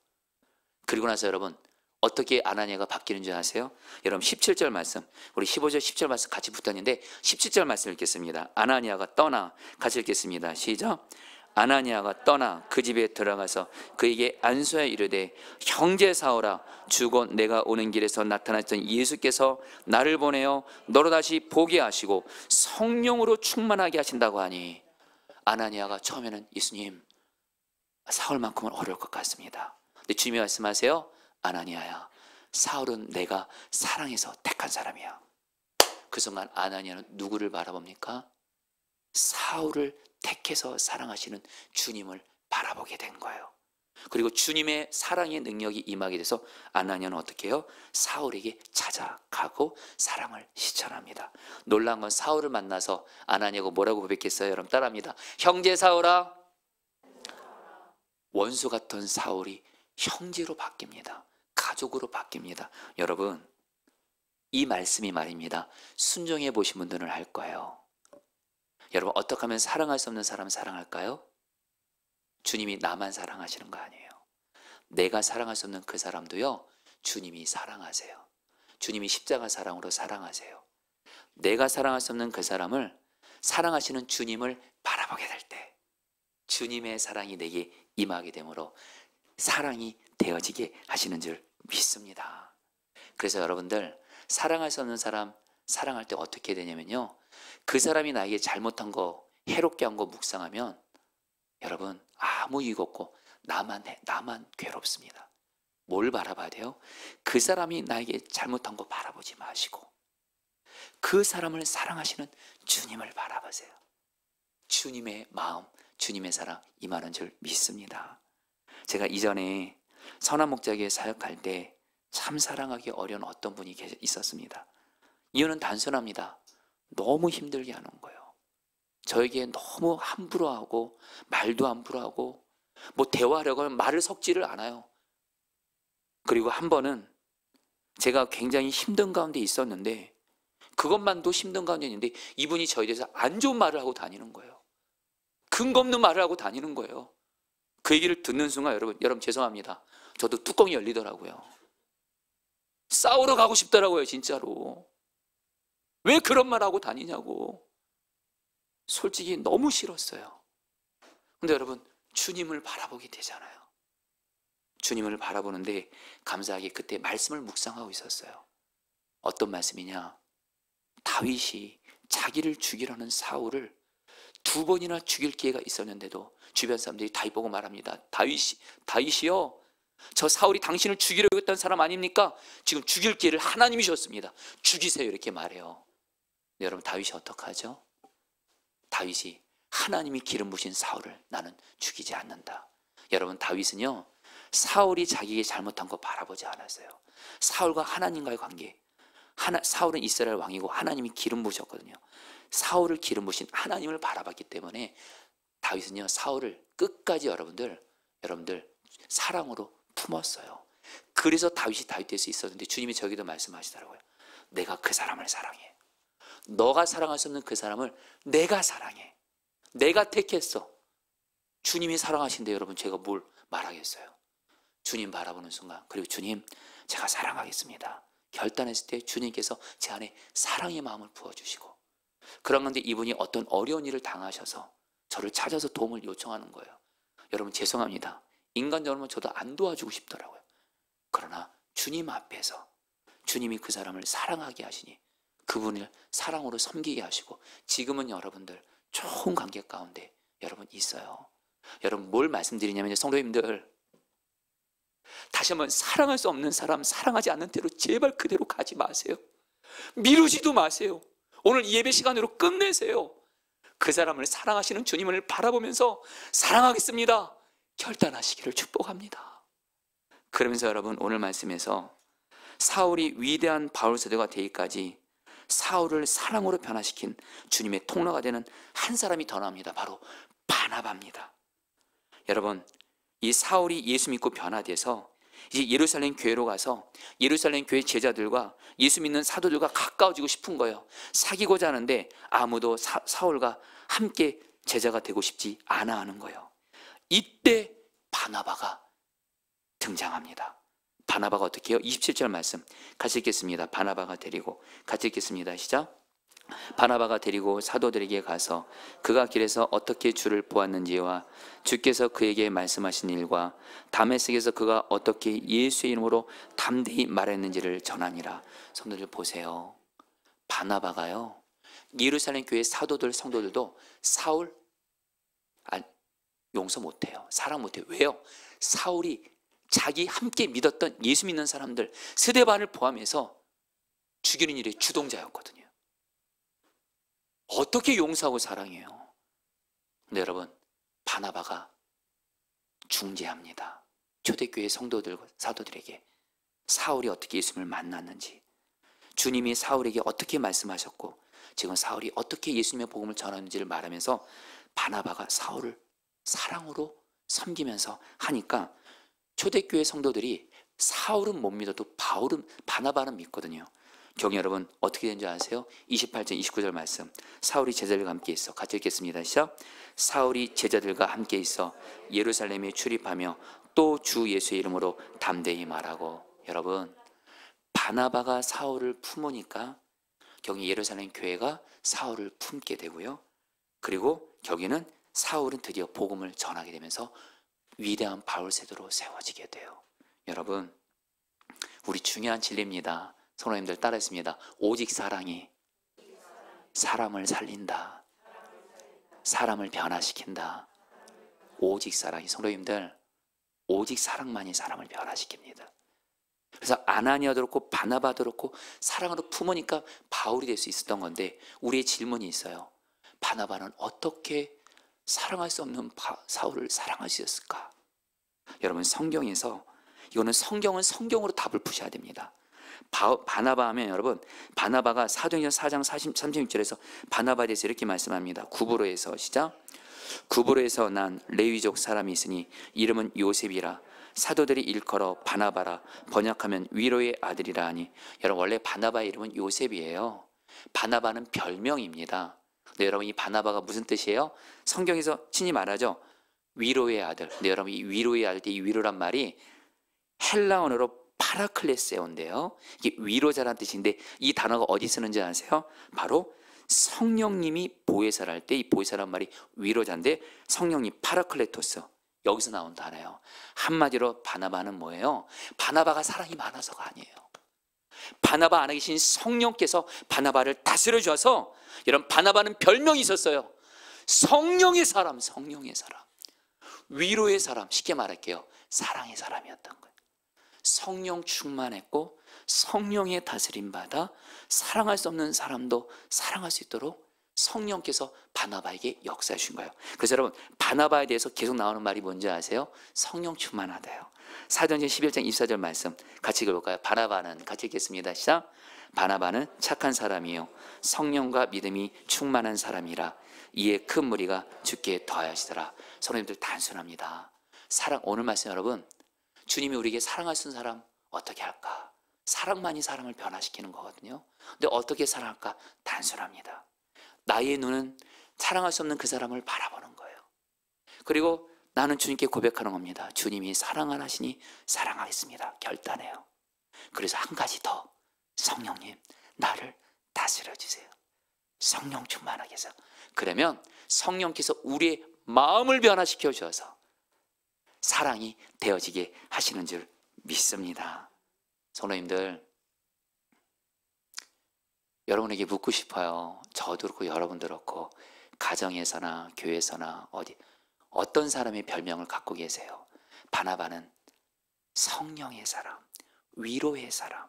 그리고 나서 여러분, 어떻게 아나니아가 바뀌는 줄 아세요? 여러분 17절 말씀, 우리 15절 10절 말씀 같이 붙었는데 17절 말씀 읽겠습니다. 아나니아가 떠나, 같이 읽겠습니다. 시작. 아나니아가 떠나 그 집에 들어가서 그에게 안수하여 이르되 형제 사울아, 주곧 내가 오는 길에서 나타났던 예수께서 나를 보내어 너로 다시 보게 하시고 성령으로 충만하게 하신다고 하니. 아나니아가 처음에는 예수님, 사울만큼은 어려울 것 같습니다. 근데 주님이 말씀하세요. 아나니아야, 사울은 내가 사랑해서 택한 사람이야. 그 순간 아나니아는 누구를 바라봅니까? 사울을 택해서 사랑하시는 주님을 바라보게 된 거예요. 그리고 주님의 사랑의 능력이 임하게 돼서 아나니아는 어떻게 해요? 사울에게 찾아가고 사랑을 실천합니다. 놀라운 건 사울을 만나서 아나니아가 뭐라고 고백했어요? 여러분 따라합니다. 형제 사울아. 원수 같던 사울이 형제로 바뀝니다. 가족으로 바뀝니다. 여러분, 이 말씀이 말입니다. 순종해 보신 분들은 알 거예요. 여러분, 어떻게 하면 사랑할 수 없는 사람을 사랑할까요? 주님이 나만 사랑하시는 거 아니에요. 내가 사랑할 수 없는 그 사람도요, 주님이 사랑하세요. 주님이 십자가 사랑으로 사랑하세요. 내가 사랑할 수 없는 그 사람을 사랑하시는 주님을 바라보게 될 때, 주님의 사랑이 내게 임하게 되므로 사랑이 되어지게 하시는 줄 믿습니다. 그래서 여러분들, 사랑할 수 없는 사람 사랑할 때 어떻게 되냐면요, 그 사람이 나에게 잘못한 거, 해롭게 한 거 묵상하면 여러분 아무 이유 없고 나만 괴롭습니다. 뭘 바라봐야 돼요? 그 사람이 나에게 잘못한 거 바라보지 마시고 그 사람을 사랑하시는 주님을 바라보세요. 주님의 마음, 주님의 사랑 임하는 줄 믿습니다. 제가 이전에 선한 목자교회 사역할 때 참 사랑하기 어려운 어떤 분이 있었습니다. 이유는 단순합니다. 너무 힘들게 하는 거예요. 저에게 너무 함부로 하고 말도 함부로 하고 뭐 대화하려고 하면 말을 섞지를 않아요. 그리고 한 번은 제가 굉장히 힘든 가운데 있었는데, 그것만도 힘든 가운데 있는데 이분이 저에 대해서 안 좋은 말을 하고 다니는 거예요. 근거 없는 말을 하고 다니는 거예요. 그 얘기를 듣는 순간 여러분 죄송합니다. 저도 뚜껑이 열리더라고요. 싸우러 가고 싶더라고요, 진짜로. 왜 그런 말 하고 다니냐고. 솔직히 너무 싫었어요. 근데 여러분, 주님을 바라보게 되잖아요. 주님을 바라보는데 감사하게 그때 말씀을 묵상하고 있었어요. 어떤 말씀이냐? 다윗이 자기를 죽이려는 사울을 2번이나 죽일 기회가 있었는데도 주변 사람들이 다윗 보고 말합니다. 다윗이요, 저 사울이 당신을 죽이려고 했던 사람 아닙니까? 지금 죽일 기회를 하나님이 줬습니다. 죽이세요, 이렇게 말해요. 근데 여러분, 다윗이 어떡하죠? 다윗이 하나님이 기름 부신 사울을 나는 죽이지 않는다. 여러분, 다윗은요, 사울이 자기에게 잘못한 거 바라보지 않았어요. 사울과 하나님과의 관계, 사울은 이스라엘 왕이고 하나님이 기름 부으셨거든요. 사울을 기름 부으신 하나님을 바라봤기 때문에 다윗은요, 사울을 끝까지 여러분들 사랑으로 품었어요. 그래서 다윗이 다윗 될 수 있었는데 주님이 저기도 말씀하시더라고요. 내가 그 사람을 사랑해. 너가 사랑할 수 없는 그 사람을 내가 사랑해. 내가 택했어. 주님이 사랑하신데 여러분, 제가 뭘 말하겠어요? 주님 바라보는 순간, 그리고 주님, 제가 사랑하겠습니다. 결단했을 때 주님께서 제 안에 사랑의 마음을 부어주시고, 그런 건데 이분이 어떤 어려운 일을 당하셔서 저를 찾아서 도움을 요청하는 거예요. 여러분 죄송합니다. 인간적으로는 저도 안 도와주고 싶더라고요. 그러나 주님 앞에서 주님이 그 사람을 사랑하게 하시니 그분을 사랑으로 섬기게 하시고 지금은 여러분들 좋은 관계 가운데 여러분 있어요. 여러분 뭘 말씀드리냐면, 성도님들, 다시 한번 사랑할 수 없는 사람 사랑하지 않는 대로 제발 그대로 가지 마세요. 미루지도 마세요. 오늘 이 예배 시간으로 끝내세요. 그 사람을 사랑하시는 주님을 바라보면서 사랑하겠습니다 결단하시기를 축복합니다. 그러면서 여러분, 오늘 말씀에서 사울이 위대한 바울 사도가 되기까지 사울을 사랑으로 변화시킨 주님의 통로가 되는 한 사람이 더 나옵니다. 바로 바나바입니다. 여러분, 이 사울이 예수 믿고 변화돼서 이제 예루살렘 교회로 가서 예루살렘 교회 제자들과 예수 믿는 사도들과 가까워지고 싶은 거예요. 사귀고자 하는데 아무도 사울과 함께 제자가 되고 싶지 않아 하는 거예요. 이때 바나바가 등장합니다. 바나바가 어떻게 해요? 27절 말씀 같이 읽겠습니다. 바나바가 데리고, 같이 읽겠습니다. 시작. 바나바가 데리고 사도들에게 가서 그가 길에서 어떻게 주를 보았는지와 주께서 그에게 말씀하신 일과 다메섹에서 그가 어떻게 예수의 이름으로 담대히 말했는지를 전하니라. 성도들 보세요. 바나바가요, 예루살렘 교회 사도들 성도들도 사울 용서 못해요. 사랑 못해요. 왜요? 사울이 자기 함께 믿었던 예수 믿는 사람들 스데반을 포함해서 죽이는 일의 주동자였거든요. 어떻게 용서하고 사랑해요? 근데 여러분, 바나바가 중재합니다. 초대교회 성도들 사도들에게 사울이 어떻게 예수님을 만났는지, 주님이 사울에게 어떻게 말씀하셨고 지금 사울이 어떻게 예수님의 복음을 전하는지를 말하면서 바나바가 사울을 사랑으로 섬기면서 하니까 초대교회 성도들이 사울은 못 믿어도 바나바는 믿거든요. 경희 여러분 어떻게 된 줄 아세요? 28절 29절 말씀, 사울이 제자들과 함께 있어, 같이 읽겠습니다. 시작. 사울이 제자들과 함께 있어 예루살렘에 출입하며 또 주 예수의 이름으로 담대히 말하고. 여러분, 바나바가 사울을 품으니까 경희 예루살렘 교회가 사울을 품게 되고요, 그리고 경희는 사울은 드디어 복음을 전하게 되면서 위대한 바울 세도로 세워지게 돼요. 여러분, 우리 중요한 진리입니다. 성도님들 따라했습니다. 오직 사랑이 사람을 살린다. 사람을 변화시킨다. 오직 사랑이, 성도님들, 오직 사랑만이 사람을 변화시킵니다. 그래서 아나니아도 그렇고 바나바도 그렇고 사랑으로 품으니까 바울이 될 수 있었던 건데, 우리의 질문이 있어요. 바나바는 어떻게 사랑할 수 없는 사울을 사랑할 수 있었을까? 여러분, 성경에서, 이거는 성경은 성경으로 답을 푸셔야 됩니다. 바나바 하면, 여러분, 바나바가 사도행전 4장 36절에서 바나바에 대해서 이렇게 말씀합니다. 구브로에서, 시작. 구브로에서 난 레위족 사람이 있으니 이름은 요셉이라. 사도들이 일컬어 바나바라. 번역하면 위로의 아들이라 하니. 여러분, 원래 바나바의 이름은 요셉이에요. 바나바는 별명입니다. 근데 여러분, 이 바나바가 무슨 뜻이에요? 성경에서 친히 말하죠. 위로의 아들. 근데 여러분, 이 위로의 아들 때 이 위로란 말이 헬라어로 파라클레세온데요. 이게 위로자라는 뜻인데, 이 단어가 어디 쓰는지 아세요? 바로 성령님이 보혜사를 할 때 이 보혜사란 말이 위로자인데, 성령님 파라클레토스, 여기서 나온 단어예요. 한마디로 바나바는 뭐예요? 바나바가 사랑이 많아서가 아니에요. 바나바 안에 계신 성령께서 바나바를 다스려 주셔서, 여러분, 바나바는 별명이 있었어요. 성령의 사람, 성령의 사람, 위로의 사람, 쉽게 말할게요. 사랑의 사람이었던 거예요. 성령 충만했고 성령의 다스림 받아 사랑할 수 없는 사람도 사랑할 수 있도록 성령께서 바나바에게 역사해 주신 거예요. 그래서 여러분, 바나바에 대해서 계속 나오는 말이 뭔지 아세요? 성령 충만하다요. 사도행전 11장 24절 말씀 같이 읽어볼까요? 바나바는, 같이 읽겠습니다. 시작. 바나바는 착한 사람이요 성령과 믿음이 충만한 사람이라. 이에 큰 무리가 주께 더하시더라. 성도님들, 단순합니다. 사랑, 오늘 말씀 여러분, 주님이 우리에게 사랑할 수 있는 사람 어떻게 할까? 사랑만이 사람을 변화시키는 거거든요. 근데 어떻게 사랑할까? 단순합니다. 나의 눈은 사랑할 수 없는 그 사람을 바라보는 거예요. 그리고 나는 주님께 고백하는 겁니다. 주님이 사랑을 하시니 사랑하겠습니다. 결단해요. 그래서 한 가지 더, 성령님 나를 다스려 주세요. 성령 충만하게 해서. 그러면 성령께서 우리의 마음을 변화시켜 주셔서 사랑이 되어지게 하시는 줄 믿습니다. 성도님들, 여러분에게 묻고 싶어요. 저도 그렇고 여러분도 그렇고, 가정에서나 교회에서나 어떤 사람의 별명을 갖고 계세요? 바나바는 성령의 사람, 위로의 사람.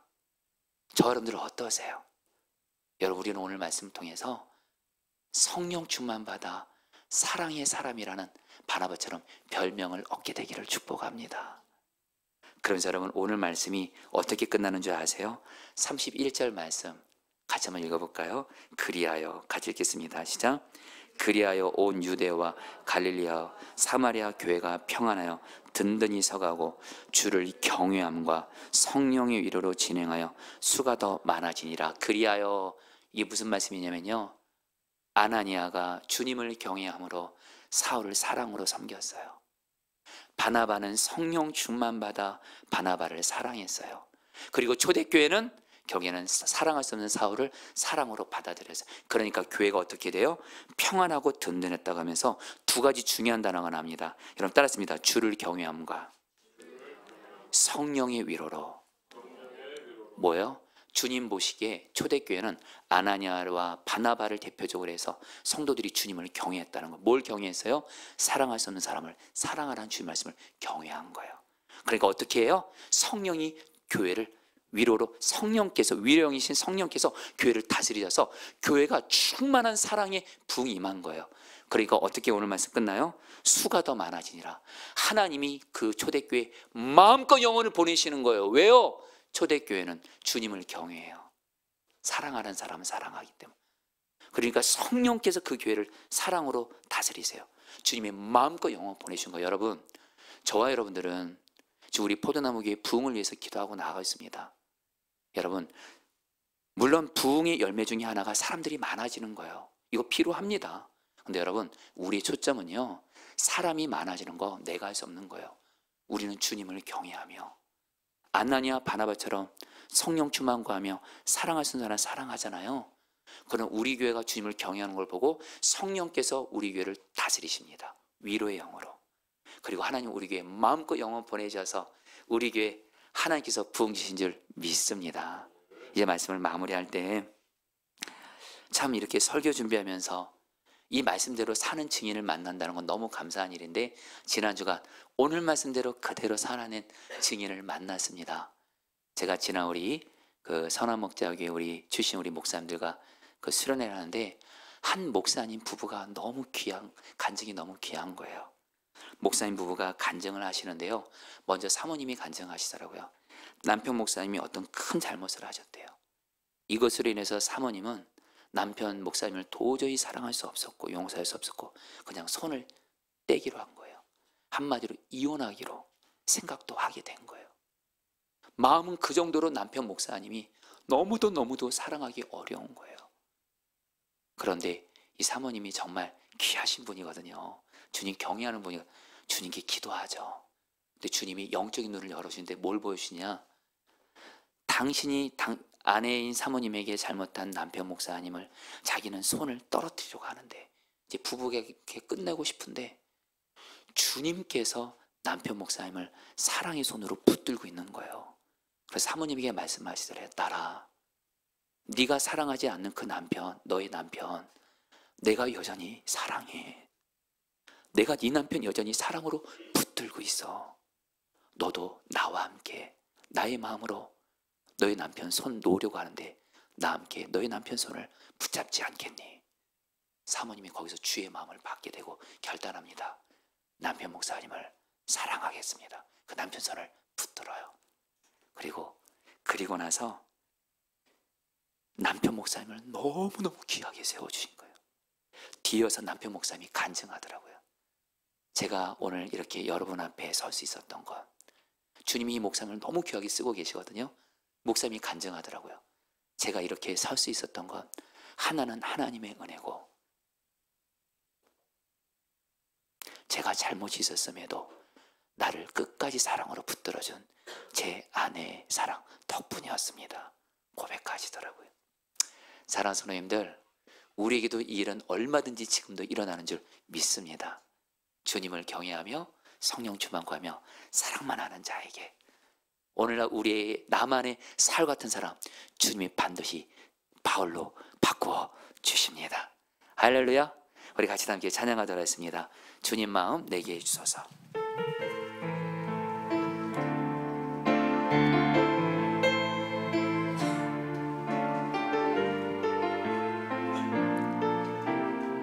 저 여러분들 어떠세요? 여러분, 우리는 오늘 말씀 통해서 성령 충만 받아 사랑의 사람이라는 바나바처럼 별명을 얻게 되기를 축복합니다. 그러면서 여러분, 오늘 말씀이 어떻게 끝나는 줄 아세요? 31절 말씀 같이 한번 읽어볼까요? 그리하여, 같이 읽겠습니다. 시작. 그리하여 온 유대와 갈릴리아 사마리아 교회가 평안하여 든든히 서가고 주를 경외함과 성령의 위로로 진행하여 수가 더 많아지니라. 그리하여, 이게 무슨 말씀이냐면요, 아나니아가 주님을 경외함으로 사울을 사랑으로 섬겼어요. 바나바는 성령 충만 받아 바나바를 사랑했어요. 그리고 초대교회는 결국에는 사랑할 수 없는 사울을 사랑으로 받아들였어요. 그러니까 교회가 어떻게 돼요? 평안하고 든든했다고 하면서 두 가지 중요한 단어가 나옵니다. 여러분 따라했습니다. 주를 경외함과 성령의 위로로. 뭐예요? 주님 보시기에 초대교회는 아나니아와 바나바를 대표적으로 해서 성도들이 주님을 경외했다는 거예요. 뭘 경외했어요? 사랑할 수 없는 사람을 사랑하라는 주님 말씀을 경외한 거예요. 그러니까 어떻게 해요? 성령이 교회를 위로로, 성령께서, 위로형이신 성령께서 교회를 다스리셔서 교회가 충만한 사랑에 부흥이 임한 거예요. 그러니까 어떻게 오늘 말씀 끝나요? 수가 더 많아지니라. 하나님이 그 초대교회에 마음껏 영혼을 보내시는 거예요. 왜요? 초대교회는 주님을 경외해요. 사랑하는 사람은 사랑하기 때문에. 그러니까 성령께서 그 교회를 사랑으로 다스리세요. 주님의 마음껏 영혼 보내신 거예요. 여러분, 저와 여러분들은 지금 우리 포도나무교회 부흥을 위해서 기도하고 나아가 있습니다. 여러분, 물론 부흥의 열매 중에 하나가 사람들이 많아지는 거예요. 이거 필요합니다. 근데 여러분, 우리의 초점은요, 사람이 많아지는 거 내가 할 수 없는 거예요. 우리는 주님을 경외하며 아나니아 바나바처럼 성령 충만과 하며 사랑할 수 있는 사람 사랑하잖아요. 그러나 우리 교회가 주님을 경외하는 걸 보고 성령께서 우리 교회를 다스리십니다. 위로의 영으로. 그리고 하나님 우리 교회에 마음껏 영혼 보내셔서 우리 교회 하나님께서 부흥 주신 줄 믿습니다. 이제 말씀을 마무리할 때 참 이렇게 설교 준비하면서 이 말씀대로 사는 증인을 만난다는 건 너무 감사한 일인데, 지난주가 오늘 말씀대로 그대로 살아낸 증인을 만났습니다. 제가 지난 우리 그 선한목자교회 우리 출신 우리 목사님들과 그 수련회를 하는데, 한 목사님 부부가 너무 귀한, 간증이 너무 귀한 거예요. 목사님 부부가 간증을 하시는데요, 먼저 사모님이 간증하시더라고요. 남편 목사님이 어떤 큰 잘못을 하셨대요. 이것으로 인해서 사모님은 남편 목사님을 도저히 사랑할 수 없었고 용서할 수 없었고 그냥 손을 떼기로 한 거예요. 한마디로 이혼하기로 생각도 하게 된 거예요. 마음은 그 정도로 남편 목사님이 너무도 사랑하기 어려운 거예요. 그런데 이 사모님이 정말 귀하신 분이거든요. 주님 경외하는 분이, 주님께 기도하죠. 근데 주님이 영적인 눈을 열어주시는데 뭘 보여주시냐? 당신이 아내인 사모님에게 잘못한 남편 목사님을 자기는 손을 떨어뜨리려고 하는데, 이제 부부에게 끝내고 싶은데 주님께서 남편 목사님을 사랑의 손으로 붙들고 있는 거예요. 그래서 사모님에게 말씀하시더래요. 딸아, 네가 사랑하지 않는 그 남편, 너의 남편 내가 여전히 사랑해. 내가 네 남편 여전히 사랑으로 붙들고 있어. 너도 나와 함께 나의 마음으로 너의 남편 손 놓으려고 하는데 나와 함께 너의 남편 손을 붙잡지 않겠니? 사모님이 거기서 주의 마음을 받게 되고 결단합니다. 남편 목사님을 사랑하겠습니다. 그 남편 손을 붙들어요. 그리고 나서 남편 목사님을 너무너무 귀하게 세워주신 거예요. 뒤이어서 남편 목사님이 간증하더라고요. 제가 오늘 이렇게 여러분 앞에 설 수 있었던 건 주님이 이 목사님을 너무 귀하게 쓰고 계시거든요. 목사님이 간증하더라고요. 제가 이렇게 설 수 있었던 건 하나는 하나님의 은혜고, 제가 잘못이 있었음에도 나를 끝까지 사랑으로 붙들어준 제 아내의 사랑 덕분이었습니다. 고백하시더라고요. 사랑하는 성도님들, 우리에게도 이 일은 얼마든지 지금도 일어나는 줄 믿습니다. 주님을 경외하며 성령 충만 구하며 사랑만 하는 자에게, 오늘날 우리의 나만의 살 같은 사람 주님이 반드시 바울로 바꾸어 주십니다. 할렐루야. 우리 같이 함께 찬양하도록 하겠습니다. 주님 마음 내게 해주소서.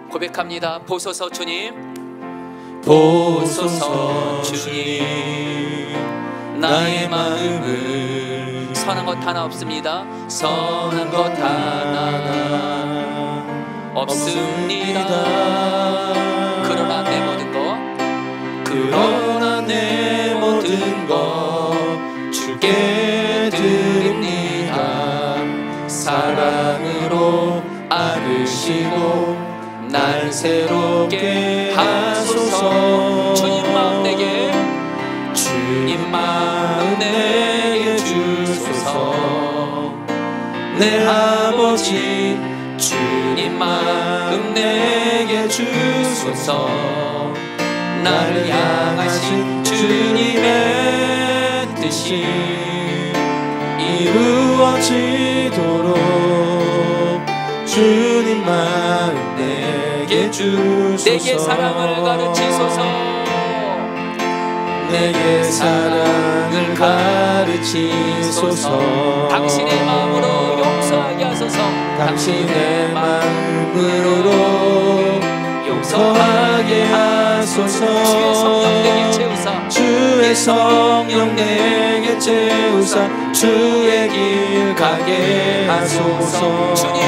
고백합니다. 보소서 주님, 보소서 주님, 나의 마음을 선한 것 하나 없습니다. 선한 것 하나 없습니다. 그러나 내 모든 것 주께 드립니다. 사랑으로 안으시고 날 새롭게 하소서. 주님 마음 내게 주소서. 내 아버지 주님 마음 내게 주소서. 나를 향하신 주님의 뜻이 이루어지도록 주님 마음 내게 주소서. 내게 사랑을 가르치소서. 내게 사랑을 가르치소서. 당신의 마음으로 용서하게 하소서. 당신의 마음으로 용서하게 하소서. 주의 성령 내게 채우사 주의 성령 내게 채우사 주의 길 가게 하소서. 주님,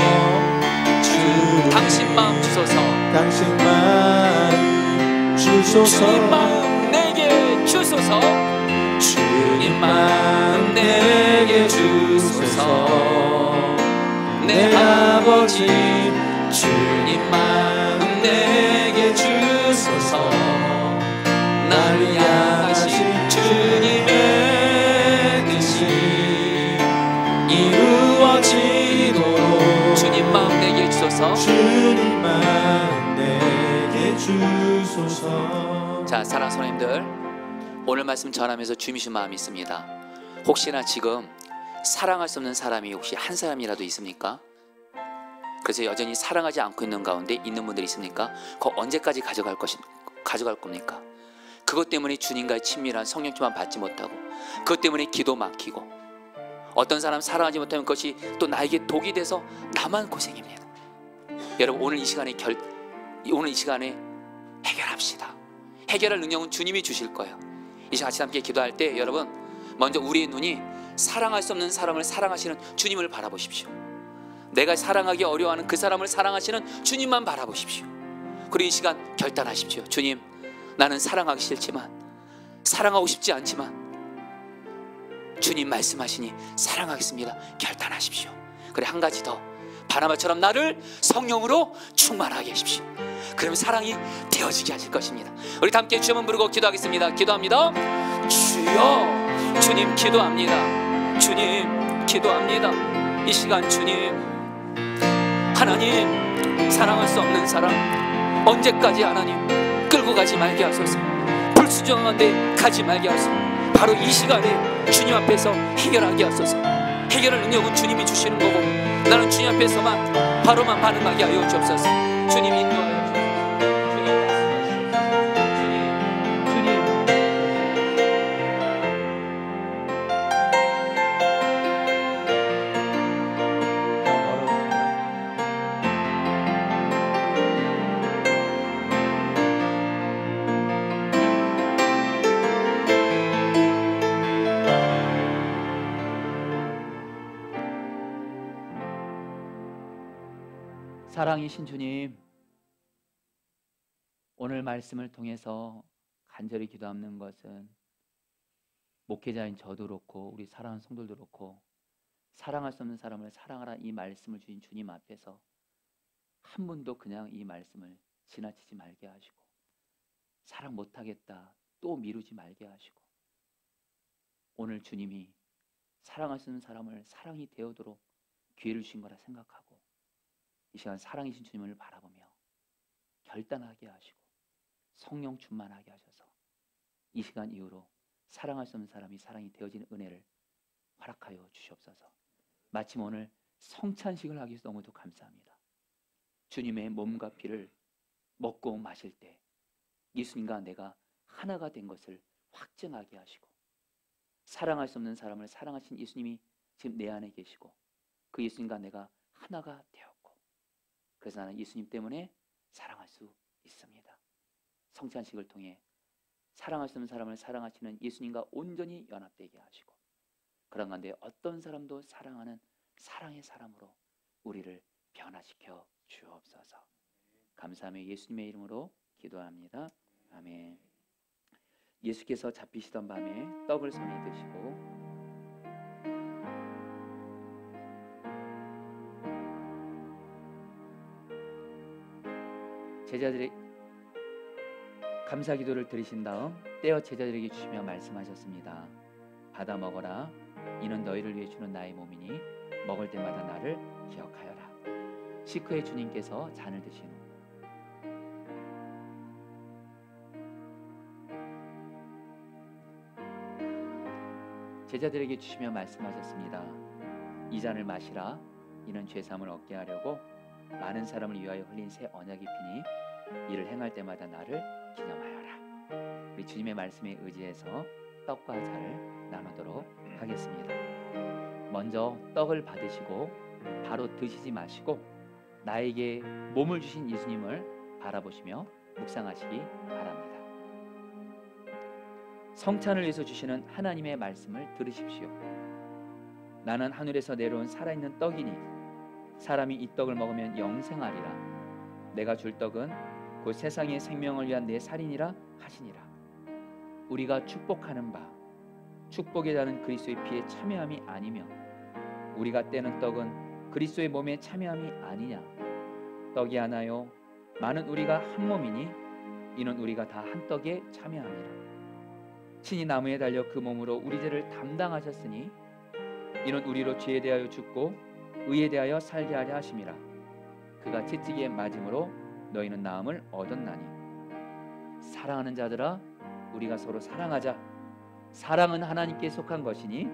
당신 마음 주소서. 당신 마음 주소서. 주님 마음 내게 주소서. 주님 마음 내게 주소서. 내 아버지 주님 마음 내게 주소서. 나를 향하신 주님의 뜻이 이루어지도록 주님 마음 내게 은혜만 내게 주소서. 자, 사랑하는 성도님들, 오늘 말씀 전하면서 주님이 주신 마음이 있습니다. 혹시나 지금 사랑할 수 없는 사람이 혹시 한 사람이라도 있습니까? 그래서 여전히 사랑하지 않고 있는 가운데 있는 분들이 있습니까? 그거 언제까지 가져갈 겁니까? 그것 때문에 주님과의 친밀한 성령님만 받지 못하고, 그것 때문에 기도 막히고, 어떤 사람 사랑하지 못하면 그것이 또 나에게 독이 돼서 나만 고생입니다. 여러분, 오늘 이 시간에 해결합시다. 해결할 능력은 주님이 주실 거예요. 이 시간 같이 함께 기도할 때 여러분, 먼저 우리의 눈이 사랑할 수 없는 사람을 사랑하시는 주님을 바라보십시오. 내가 사랑하기 어려워하는 그 사람을 사랑하시는 주님만 바라보십시오. 그리고 이 시간 결단하십시오. 주님, 나는 사랑하기 싫지만, 사랑하고 싶지 않지만 주님 말씀하시니 사랑하겠습니다. 결단하십시오. 그래, 한 가지 더, 바나바처럼 나를 성령으로 충만하게 하십시오. 그러면 사랑이 되어지게 하실 것입니다. 우리 다 함께 주여 부르고 기도하겠습니다. 기도합니다. 주여, 주님 기도합니다. 주님 기도합니다. 이 시간 주님, 하나님, 사랑할 수 없는 사람 언제까지 하나님 끌고 가지 말게 하소서. 불순종한 데 가지 말게 하소서. 바로 이 시간에 주님 앞에서 해결하게 하소서. 해결할 능력은 주님이 주시는 거고, 나는 주님 앞에서만 바로만 반응하게 하여 주옵소서. 주님 인도하여 주옵소서. 사랑이신 주님, 오늘 말씀을 통해서 간절히 기도하는 것은 목회자인 저도 그렇고 우리 사랑하는 성도들도 그렇고, 사랑할 수 없는 사람을 사랑하라 이 말씀을 주신 주님 앞에서 한 분도 그냥 이 말씀을 지나치지 말게 하시고, 사랑 못하겠다 또 미루지 말게 하시고, 오늘 주님이 사랑할 수 없는 사람을 사랑이 되어도록 기회를 주신 거라 생각하고, 이 시간 사랑이신 주님을 바라보며 결단하게 하시고 성령 충만하게 하셔서 이 시간 이후로 사랑할 수 없는 사람이 사랑이 되어지는 은혜를 허락하여 주시옵소서. 마침 오늘 성찬식을 하기 위해서 너무도 감사합니다. 주님의 몸과 피를 먹고 마실 때 예수님과 내가 하나가 된 것을 확증하게 하시고, 사랑할 수 없는 사람을 사랑하신 예수님이 지금 내 안에 계시고 그 예수님과 내가 하나가 되었고, 그래서 나는 예수님 때문에 사랑할 수 있습니다. 성찬식을 통해 사랑할 수 없는 사람을 사랑하시는 예수님과 온전히 연합되게 하시고, 그런 가운데 어떤 사람도 사랑하는 사랑의 사람으로 우리를 변화시켜 주옵소서. 감사하며 예수님의 이름으로 기도합니다. 아멘. 예수께서 잡히시던 밤에 떡을 손에 드시고 제자들이 감사 기도를 드리신 다음 떼어 제자들에게 주시며 말씀하셨습니다. 받아 먹어라. 이는 너희를 위해 주는 나의 몸이니 먹을 때마다 나를 기억하여라. 식후에 주님께서 잔을 드신 후 제자들에게 주시며 말씀하셨습니다. 이 잔을 마시라. 이는 죄사함을 얻게 하려고 많은 사람을 위하여 흘린 새 언약이 피니 이를 행할 때마다 나를 기념하여라. 우리 주님의 말씀에 의지해서 떡과 잔을 나누도록 하겠습니다. 먼저 떡을 받으시고 바로 드시지 마시고 나에게 몸을 주신 예수님을 바라보시며 묵상하시기 바랍니다. 성찬을 위해서 주시는 하나님의 말씀을 들으십시오. 나는 하늘에서 내려온 살아있는 떡이니 사람이 이 떡을 먹으면 영생하리라. 내가 줄 떡은 곧 세상의 생명을 위한 내 살이니라 하시니라. 우리가 축복하는 바 축복에 다른 그리스도의 피에 참여함이 아니며 우리가 떼는 떡은 그리스도의 몸에 참여함이 아니냐. 떡이 하나요 많은 우리가 한 몸이니 이는 우리가 다 한 떡에 참여함이라. 친히 나무에 달려 그 몸으로 우리 죄를 담당하셨으니 이는 우리로 죄에 대하여 죽고 의에 대하여 살게 하려 하심이라. 그가 채찍에 맞음으로 너희는 나음을 얻었나니. 사랑하는 자들아, 우리가 서로 사랑하자. 사랑은 하나님께 속한 것이니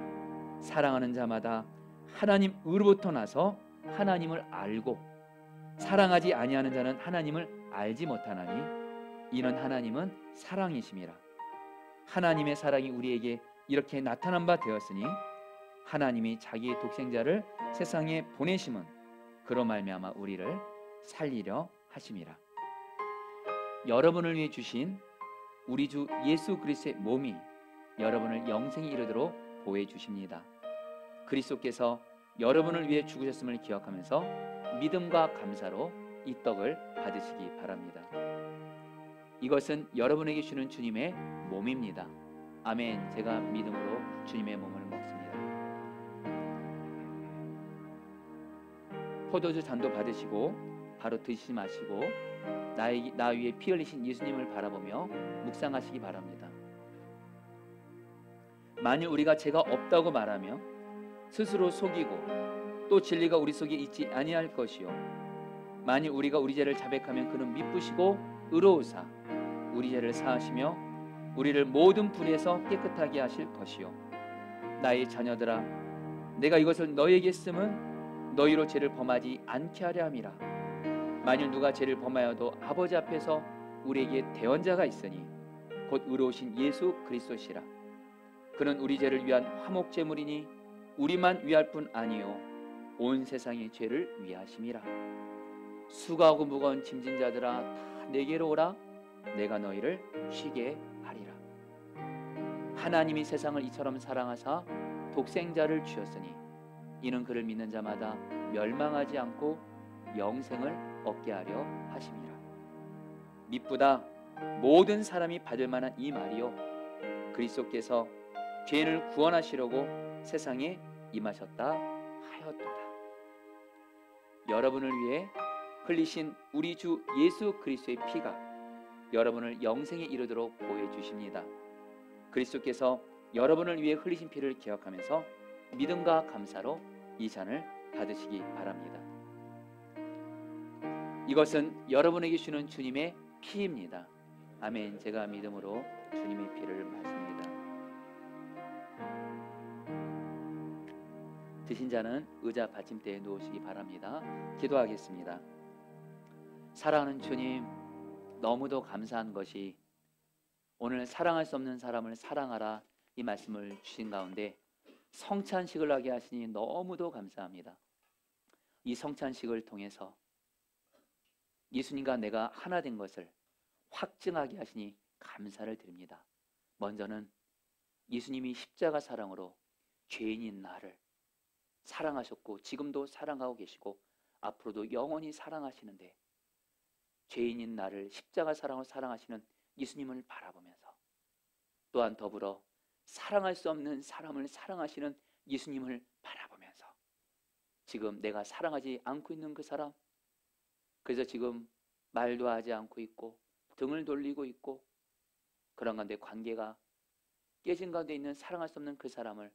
사랑하는 자마다 하나님으로부터 나서 하나님을 알고, 사랑하지 아니하는 자는 하나님을 알지 못하나니 이는 하나님은 사랑이심이라. 하나님의 사랑이 우리에게 이렇게 나타난 바 되었으니 하나님이 자기의 독생자를 세상에 보내심은 그로 말미암아 우리를 살리려 하심이라. 여러분을 위해 주신 우리 주 예수 그리스도의 몸이 여러분을 영생에 이르도록 보호해 주십니다. 그리스도께서 여러분을 위해 죽으셨음을 기억하면서 믿음과 감사로 이 떡을 받으시기 바랍니다. 이것은 여러분에게 주는 주님의 몸입니다. 아멘. 제가 믿음으로 주님의 몸을 먹습니다. 포도주 잔도 받으시고 바로 드시지 마시고 나 위에 피 흘리신 예수님을 바라보며 묵상하시기 바랍니다. 만일 우리가 죄가 없다고 말하며 스스로 속이고 또 진리가 우리 속에 있지 아니할 것이요, 만일 우리가 우리 죄를 자백하면 그는 미쁘시고 의로우사 우리 죄를 사하시며 우리를 모든 불의에서 깨끗하게 하실 것이요, 나의 자녀들아, 내가 이것을 너희에게 쓰면 너희로 죄를 범하지 않게 하려 함이라. 만일 누가 죄를 범하여도 아버지 앞에서 우리에게 대언자가 있으니 곧 의로우신 예수 그리스도시라. 그는 우리 죄를 위한 화목제물이니 우리만 위할 뿐 아니요 온 세상의 죄를 위하심이라. 수고하고 무거운 짐진 자들아, 다 내게로 오라. 내가 너희를 쉬게 하리라. 하나님이 세상을 이처럼 사랑하사 독생자를 주셨으니 이는 그를 믿는 자마다 멸망하지 않고 영생을 얻게 하려 하심이라. 미쁘다 모든 사람이 받을 만한 이 말이요, 그리스도께서 죄인을 구원하시려고 세상에 임하셨다 하였도다. 여러분을 위해 흘리신 우리 주 예수 그리스도의 피가 여러분을 영생에 이르도록 보호해 주십니다. 그리스도께서 여러분을 위해 흘리신 피를 기억하면서 믿음과 감사로 이 잔을 받으시기 바랍니다. 이것은 여러분에게 주는 주님의 피입니다. 아멘. 제가 믿음으로 주님의 피를 마십니다. 드신 자는 의자 받침대에 놓으시기 바랍니다. 기도하겠습니다. 사랑하는 주님, 너무도 감사한 것이 오늘 사랑할 수 없는 사람을 사랑하라 이 말씀을 주신 가운데 성찬식을 하게 하시니 너무도 감사합니다. 이 성찬식을 통해서 예수님과 내가 하나 된 것을 확증하게 하시니 감사를 드립니다. 먼저는 예수님이 십자가 사랑으로 죄인인 나를 사랑하셨고 지금도 사랑하고 계시고 앞으로도 영원히 사랑하시는데, 죄인인 나를 십자가 사랑으로 사랑하시는 예수님을 바라보면서 또한 더불어 사랑할 수 없는 사람을 사랑하시는 예수님을 바라보면서 지금 내가 사랑하지 않고 있는 그 사람, 그래서 지금 말도 하지 않고 있고 등을 돌리고 있고 그런 가운데 관계가 깨진 가운데 있는 사랑할 수 없는 그 사람을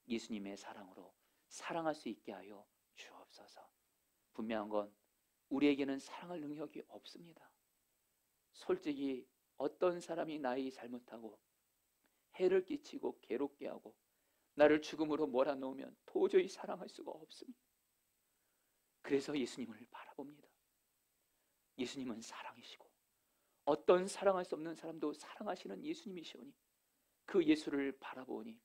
예수님의 사랑으로 사랑할 수 있게 하여 주옵소서. 분명한 건 우리에게는 사랑할 능력이 없습니다. 솔직히 어떤 사람이 나에게 잘못하고 해를 끼치고 괴롭게 하고 나를 죽음으로 몰아넣으면 도저히 사랑할 수가 없습니다. 그래서 예수님을 바라봅니다. 예수님은 사랑이시고 어떤 사랑할 수 없는 사람도 사랑하시는 예수님이시오니 그 예수를 바라보니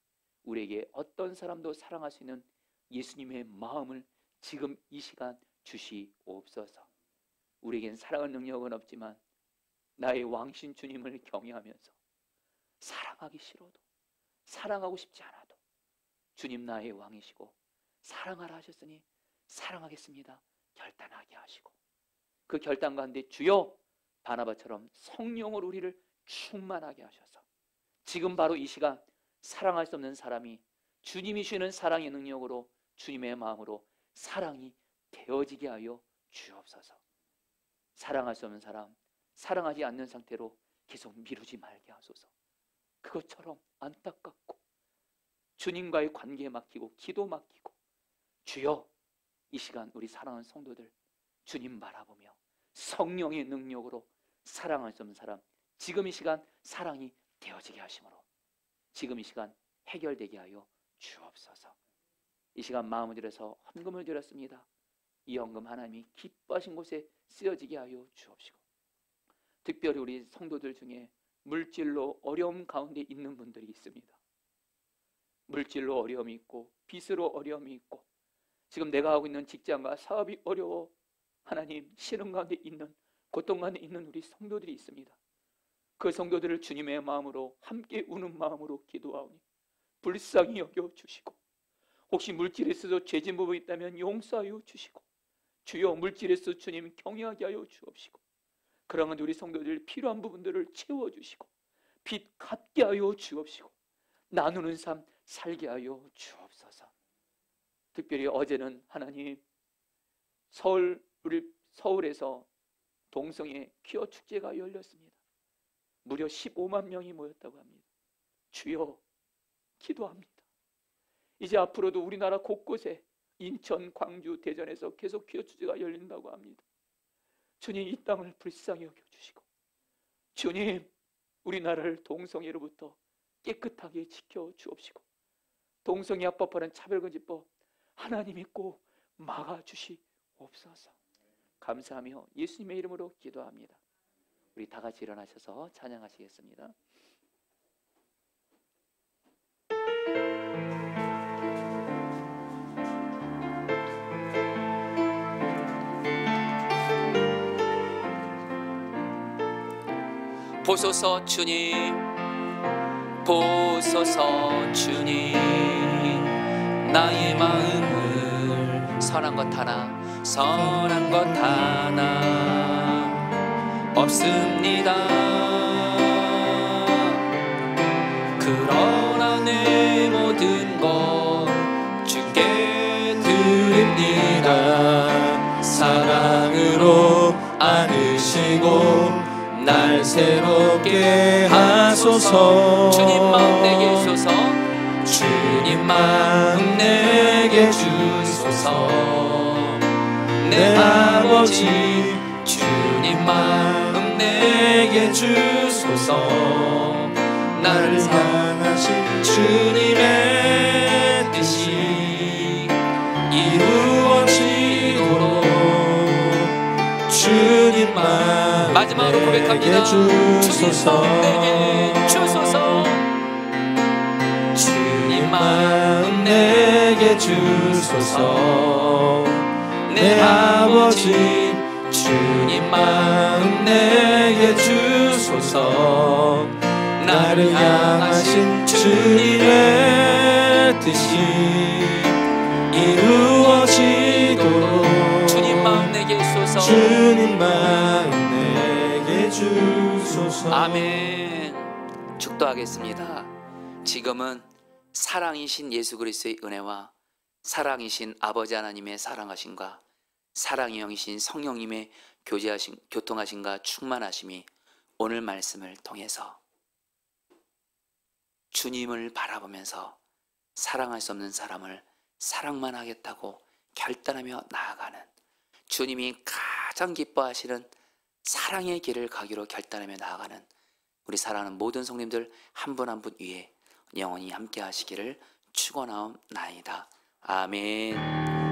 우리에게 어떤 사람도 사랑할 수 있는 예수님의 마음을 지금 이 시간 주시옵소서. 우리에겐 사랑할 능력은 없지만 나의 왕신 주님을 경외하면서 사랑하기 싫어도 사랑하고 싶지 않아도 주님 나의 왕이시고 사랑하라 하셨으니 사랑하겠습니다 결단하게 하시고 그 결단 가운데 주여 바나바처럼 성령으로 우리를 충만하게 하셔서 지금 바로 이 시간 사랑할 수 없는 사람이 주님이 주시는 사랑의 능력으로 주님의 마음으로 사랑이 되어지게 하여 주옵소서. 사랑할 수 없는 사람, 사랑하지 않는 상태로 계속 미루지 말게 하소서. 그것처럼 안타깝고 주님과의 관계에 막히고 기도 막히고 주여 이 시간 우리 사랑하는 성도들 주님 바라보며 성령의 능력으로 사랑할 수 없는 사람, 지금 이 시간 사랑이 되어지게 하심으로 지금 이 시간 해결되게 하여 주옵소서. 이 시간 마음을 들여서 헌금을 드렸습니다. 이 헌금 하나님이 기뻐하신 곳에 쓰여지게 하여 주옵시고, 특별히 우리 성도들 중에 물질로 어려움 가운데 있는 분들이 있습니다. 물질로 어려움이 있고 빚으로 어려움이 있고 지금 내가 하고 있는 직장과 사업이 어려워 하나님 시름 가운데 있는, 고통 가운데 있는 우리 성도들이 있습니다. 그 성도들을 주님의 마음으로 함께 우는 마음으로 기도하오니 불쌍히 여겨주시고, 혹시 물질에서도 죄진 부분이 있다면 용서하여 주시고, 주여 물질에서 주님 경외하게 하여 주옵시고, 그러한 우리 성도들 필요한 부분들을 채워주시고 빚 갚게 하여 주옵시고 나누는 삶 살게 하여 주옵소서. 특별히 어제는 하나님 우리 서울에서 동성애 퀴어 축제가 열렸습니다. 무려 15만 명이 모였다고 합니다. 주여 기도합니다. 이제 앞으로도 우리나라 곳곳에 인천, 광주, 대전에서 계속 퀴어 축제가 열린다고 합니다. 주님 이 땅을 불쌍히 여겨주시고, 주님 우리나라를 동성애로부터 깨끗하게 지켜주옵시고, 동성애 합법화는 차별금지법 하나님이 꼭 막아주시옵소서. 감사하며 예수님의 이름으로 기도합니다. 우리 다 같이 일어나셔서 찬양하시겠습니다. 보소서 주님, 보소서 주님, 나의 마음을 선한 것 하나, 선한 것 하나 없습니다. 그러나 내 모든 것 주께 드립니다. 사랑으로 안으시고 날 새롭게 하소서. 주님 마음 내게 주소서. 주님 마음 내게 주소서. 내 아버지 주님 마음 내게 주소서. 나를 향하신 주님의 뜻이 이루어지도록 주님 마음 마지막으로 고백합니다. 주소서. 내게 주소서. 주님 마음 내게 주소서. 내 아버지 주님 마음 내게 주소서. 나를 향하신 주님의 뜻이 이루어지도록 주님 마음 내게 주소서. 주님 마음 내게 주소서. 아멘. 축도하겠습니다. 지금은 사랑이신 예수 그리스도의 은혜와 사랑이신 아버지 하나님의 사랑하심과 사랑의 영이신 성령님의 교통하심과 충만하심이 오늘 말씀을 통해서 주님을 바라보면서 사랑할 수 없는 사람을 사랑만 하겠다고 결단하며 나아가는, 주님이 가장 기뻐하시는 사랑의 길을 가기로 결단하며 나아가는 우리 사랑하는 모든 성님들 한 분 한 분 위에 영원히 함께 하시기를 축원하옵나이다. 아멘.